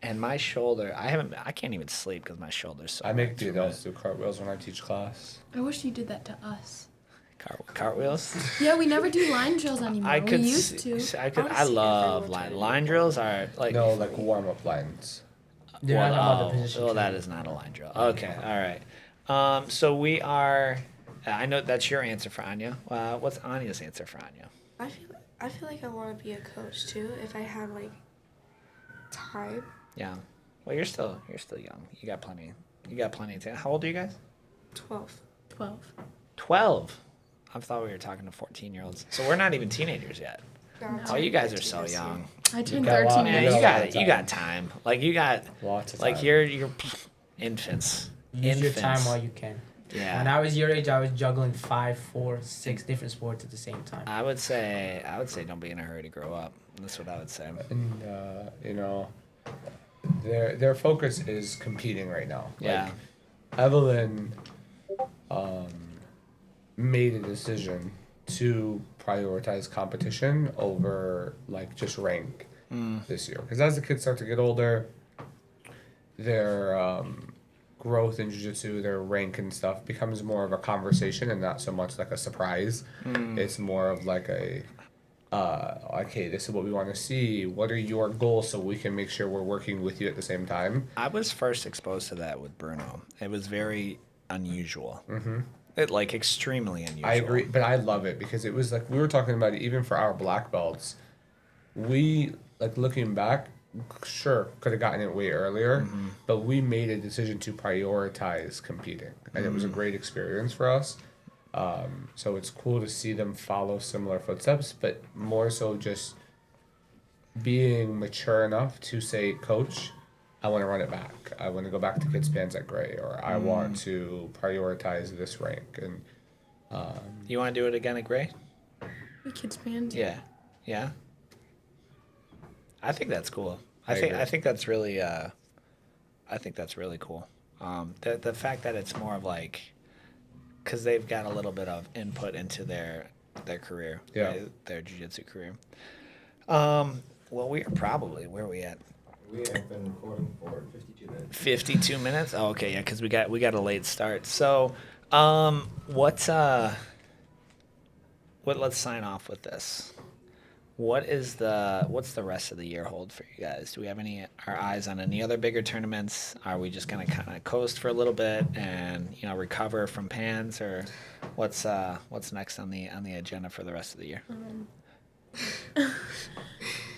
and my shoulder. I can't even sleep because my shoulder's so. I make wrecked the from it. adults do cartwheels when I teach class. I wish you did that to us. Cartwheels. Yeah, we never do line drills anymore. I We could. used to. I love line drills. Are like No, like warm-up lines. They're not about the oh, position. well, that training. is not a line drill. Okay, all right. So we are. I know that's your answer for Anya. What's Anya's answer for Anya? I feel like I want to be a coach too if I had like time. Yeah. Well, you're still young. You got plenty. Of time. How old are you guys? 12. 12. 12. I thought we were talking to 14-year-olds. So we're not even teenagers yet. No, Oh, you guys are so young. I turned got a lot- 13 Man, years you ago. got you got time. Like you got Lots of like time. you're infants. Use your time Infants. while you can. Yeah. When I was your age, I was juggling 5, 4, 6 different sports at the same time. I would say don't be in a hurry to grow up. That's what I would say. And you know, their focus is competing right now. Yeah. Like, Evelyn made a decision to prioritize competition over like just rank this year. Because as the kids start to get older, their growth in jiu-jitsu, their rank and stuff becomes more of a conversation and not so much like a surprise. It's more of like a okay, this is what we want to see. What are your goals so we can make sure we're working with you at the same time? I was first exposed to that with Bruno. It was very unusual. It like extremely unusual. I agree, but I love it because it was like we were talking about it even for our black belts. We like looking back, sure could have gotten it way earlier, but we made a decision to prioritize competing, and it was a great experience for us. So it's cool to see them follow similar footsteps, but more so just being mature enough to say, Coach, I want to run it back. I want to go back to kids bands at Gray, or I want to prioritize this rank. And You want to do it again at Gray? The kids band. Yeah. Yeah. I think that's cool. I agree. I think that's really cool. The fact that it's more of like, because they've got a little bit of input into their career, Yeah. right? Their jiu-jitsu career. Well, we are probably where are we at? We have been recording for 52 minutes. 52 minutes. Oh, okay, yeah, because we got a late start. So, let's sign off with this. What's the rest of the year hold for you guys? Do we have our eyes on any other bigger tournaments? Are we just gonna kind of coast for a little bit and recover from Pans, or what's next on the agenda for the rest of the year?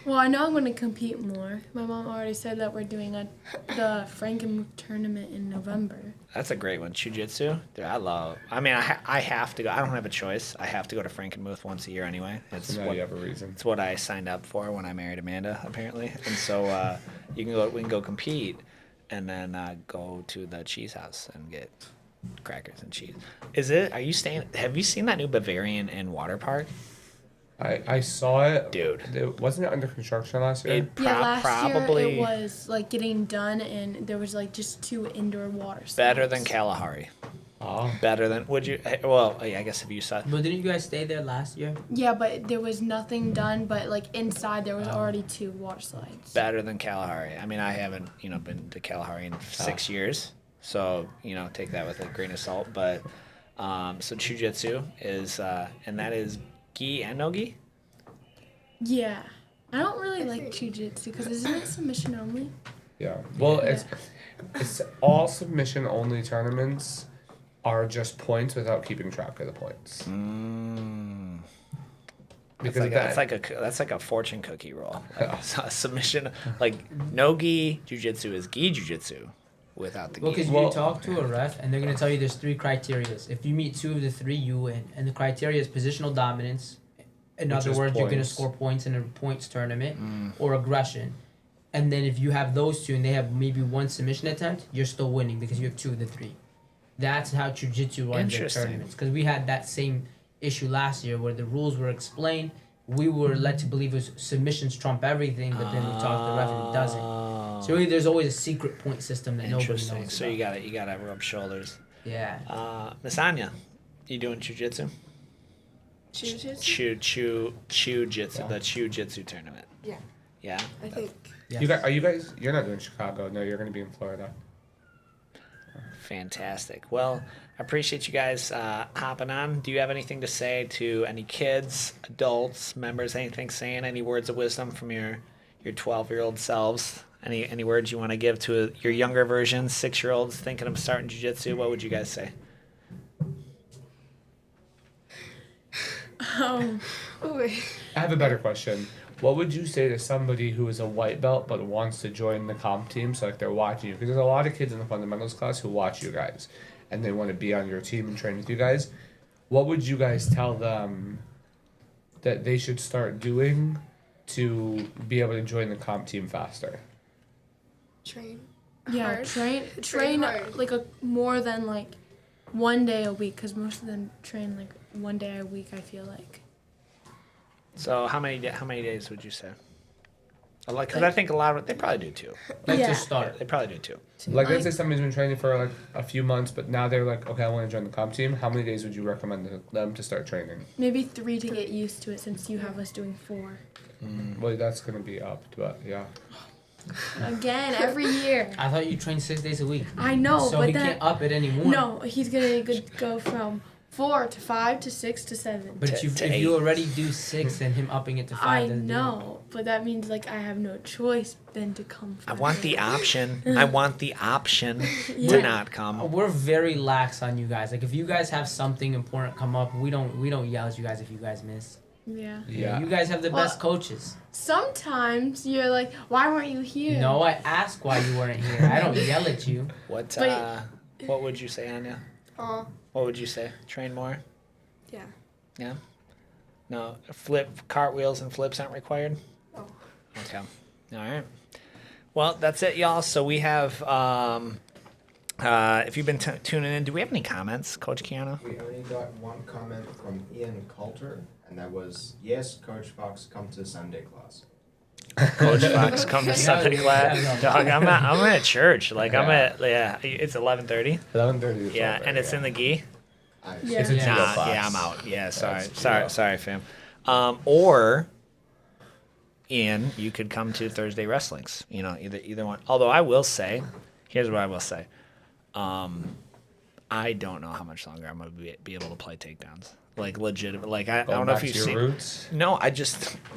Well, I know I'm going to compete more. My mom already said that we're doing the Frankenmuth tournament in November. That's a great one. Jiu-Jitsu? Dude, I have to go. I don't have a choice. I have to go to Frankenmuth once a year anyway. It's so now what, you have a reason. it's what I signed up for when I married Amanda, apparently. And so we can go compete and then go to the cheese house and get crackers and cheese. Have you seen that new Bavarian in Water Park? I saw it. Dude. Wasn't it under construction last year? Last probably year it was like getting done, and there was like just 2 indoor water slides. better than Kalahari. Oh. Better than, would you, well, I guess if you saw, But didn't you guys stay there last year? Yeah, but there was nothing done, but like inside there was already 2 water slides. better than Kalahari. I mean, I haven't, been to Kalahari in 6 years, so take that with a grain of salt. But so Jiu-Jitsu is, and that is gi and no gi. Yeah. I don't really like Jiu-Jitsu because isn't it submission only? Yeah. Well, Yeah. it's all submission only tournaments are just points without keeping track of the points. Because That's like a fortune cookie roll. Like, submission, like no gi Jiu-Jitsu is gi Jiu-Jitsu without the Well, gi. because you talk to a ref and they're going to tell you there's 3 criterias. If you meet 2 of the 3, you win. And the criteria is positional dominance. In Which other is words, you're going to points. score points in a points tournament, or aggression. And then if you have those 2 and they have maybe 1 submission attempt, you're still winning because you have 2 of the 3. That's how Jiu-Jitsu runs their Interesting. tournaments. Because we had that same issue last year where the rules were explained. We were led to believe it was submissions trump everything, but then we talked to the ref and it doesn't. So really, there's always a secret point system that nobody knows Interesting. So about. you gotta rub shoulders. Yeah. Miss Anya, you doing jujitsu? Jiu-Jitsu? Jiu-Jitsu, Yeah. the Jiu-Jitsu tournament. Yeah, Yeah. I think. Yes. You guys? You're not doing Chicago. No, you're going to be in Florida. Fantastic. Well, I appreciate you guys hopping on. Do you have anything to say to any kids, adults, members? Anything saying? Any words of wisdom from your 12-year-old selves? Any words you want to give to your younger version, 6-year-olds thinking of starting jiu-jitsu? What would you guys say? Oh, wait. I have a better question. What would you say to somebody who is a white belt but wants to join the comp team? So like they're watching you, because there's a lot of kids in the fundamentals class who watch you guys, and they want to be on your team and train with you guys. What would you guys tell them that they should start doing to be able to join the comp team faster? Train. Yeah, hard. train hard. like more than like one day a week, because most of them train like one day a week, I feel like. So how many days would you say? Because I think a lot of they probably do too. Like Yeah. to start. They probably do too. Like let's say somebody's been training for like a few months, but now they're like, okay, I want to join the comp team. How many days would you recommend them to start training? Maybe 3 to get used to it, since you have us doing 4. Well, that's gonna be up, but yeah. Again, every year. I thought you trained 6 days a week. I know, So but he then can't up it anymore. no, he's gonna go from 4 to 5 to 6 to 7. But To if eight. you already do 6, then him upping it to 5 I doesn't do know, but that means like I have no choice than to come. I for want him. the option. I want the option to Yeah. not it. come. We're very lax on you guys. Like if you guys have something important come up, we don't yell at you guys if you guys miss. Yeah. Yeah. You guys have the Well, best coaches. Sometimes you're like, why weren't you here? No, I ask why you weren't here. I don't yell at you. What would you say, Anya? What would you say? Train more? Yeah. Yeah. No, cartwheels and flips aren't required. Oh. Okay. All right. Well, that's it, y'all. So we have. If you've been tuning in, do we have any comments, Coach Keanu? We only got one comment from Ian Coulter, and that was, yes, Coach Fox, come to Sunday class. Coach Fox, come to Sunday class. yeah. Dog, I'm at church. Like I'm at it's 11:30. 11:30. Yeah, and it's in the gi. Yeah. It's a judo Nah, class. yeah, I'm out. Yeah, sorry, That's sorry, judo. sorry, fam. Or Ian, you could come to Thursday wrestlings. You know, either one. Although I will say, here's what I will say. I don't know how much longer I'm gonna be able to play takedowns. Like legitimate. Like I Going don't know back if to you've your seen. roots. No,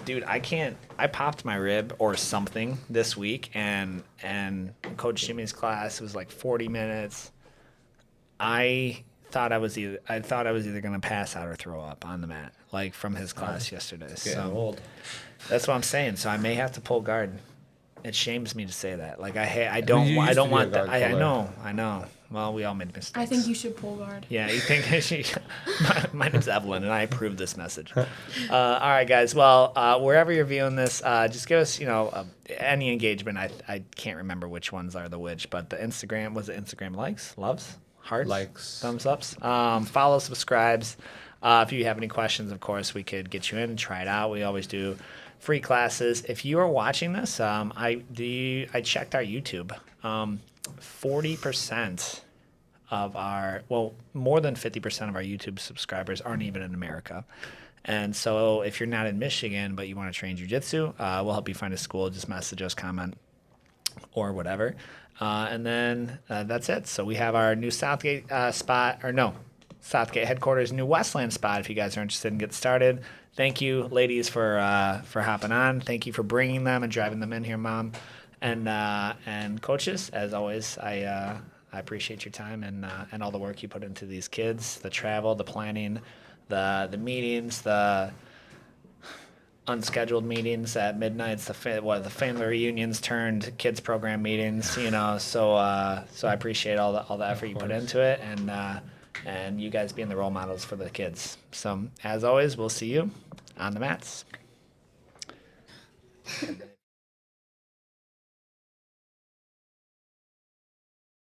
dude, I can't. I popped my rib or something this week, and Coach Jimmy's class was like 40 minutes. I thought I was either gonna pass out or throw up on the mat, like from his class yesterday. Getting So old. that's what I'm saying. So I may have to pull guard. It shames me to say that. Like I You don't used to be a want that. guard I puller. know. Well, we all made mistakes. I think you should pull guard. Yeah, you think I should? My name's Evelyn, and I approve this message. All right, guys. Well, wherever you're viewing this, just give us, any engagement. I can't remember which ones are the which, but the Instagram was it Instagram likes, loves, hearts, Likes. thumbs ups. Follow, subscribes. If you have any questions, of course, we could get you in and try it out. We always do free classes. If you are watching this, I checked our YouTube. 40% of more than 50% of our YouTube subscribers aren't even in America. And so if you're not in Michigan, but you want to train jiu-jitsu, we'll help you find a school. Just message us, comment, or whatever. And then that's it. So we have our new Southgate Southgate headquarters, new Westland spot if you guys are interested in getting started. Thank you, ladies, for hopping on. Thank you for bringing them and driving them in here, Mom. And coaches, as always, I appreciate your time and all the work you put into these kids, the travel, the planning, the meetings, the unscheduled meetings at midnights, the family reunions turned kids program meetings, So I appreciate all the effort you put into it, and you guys being the role models for the kids. So as always, we'll see you on the mats.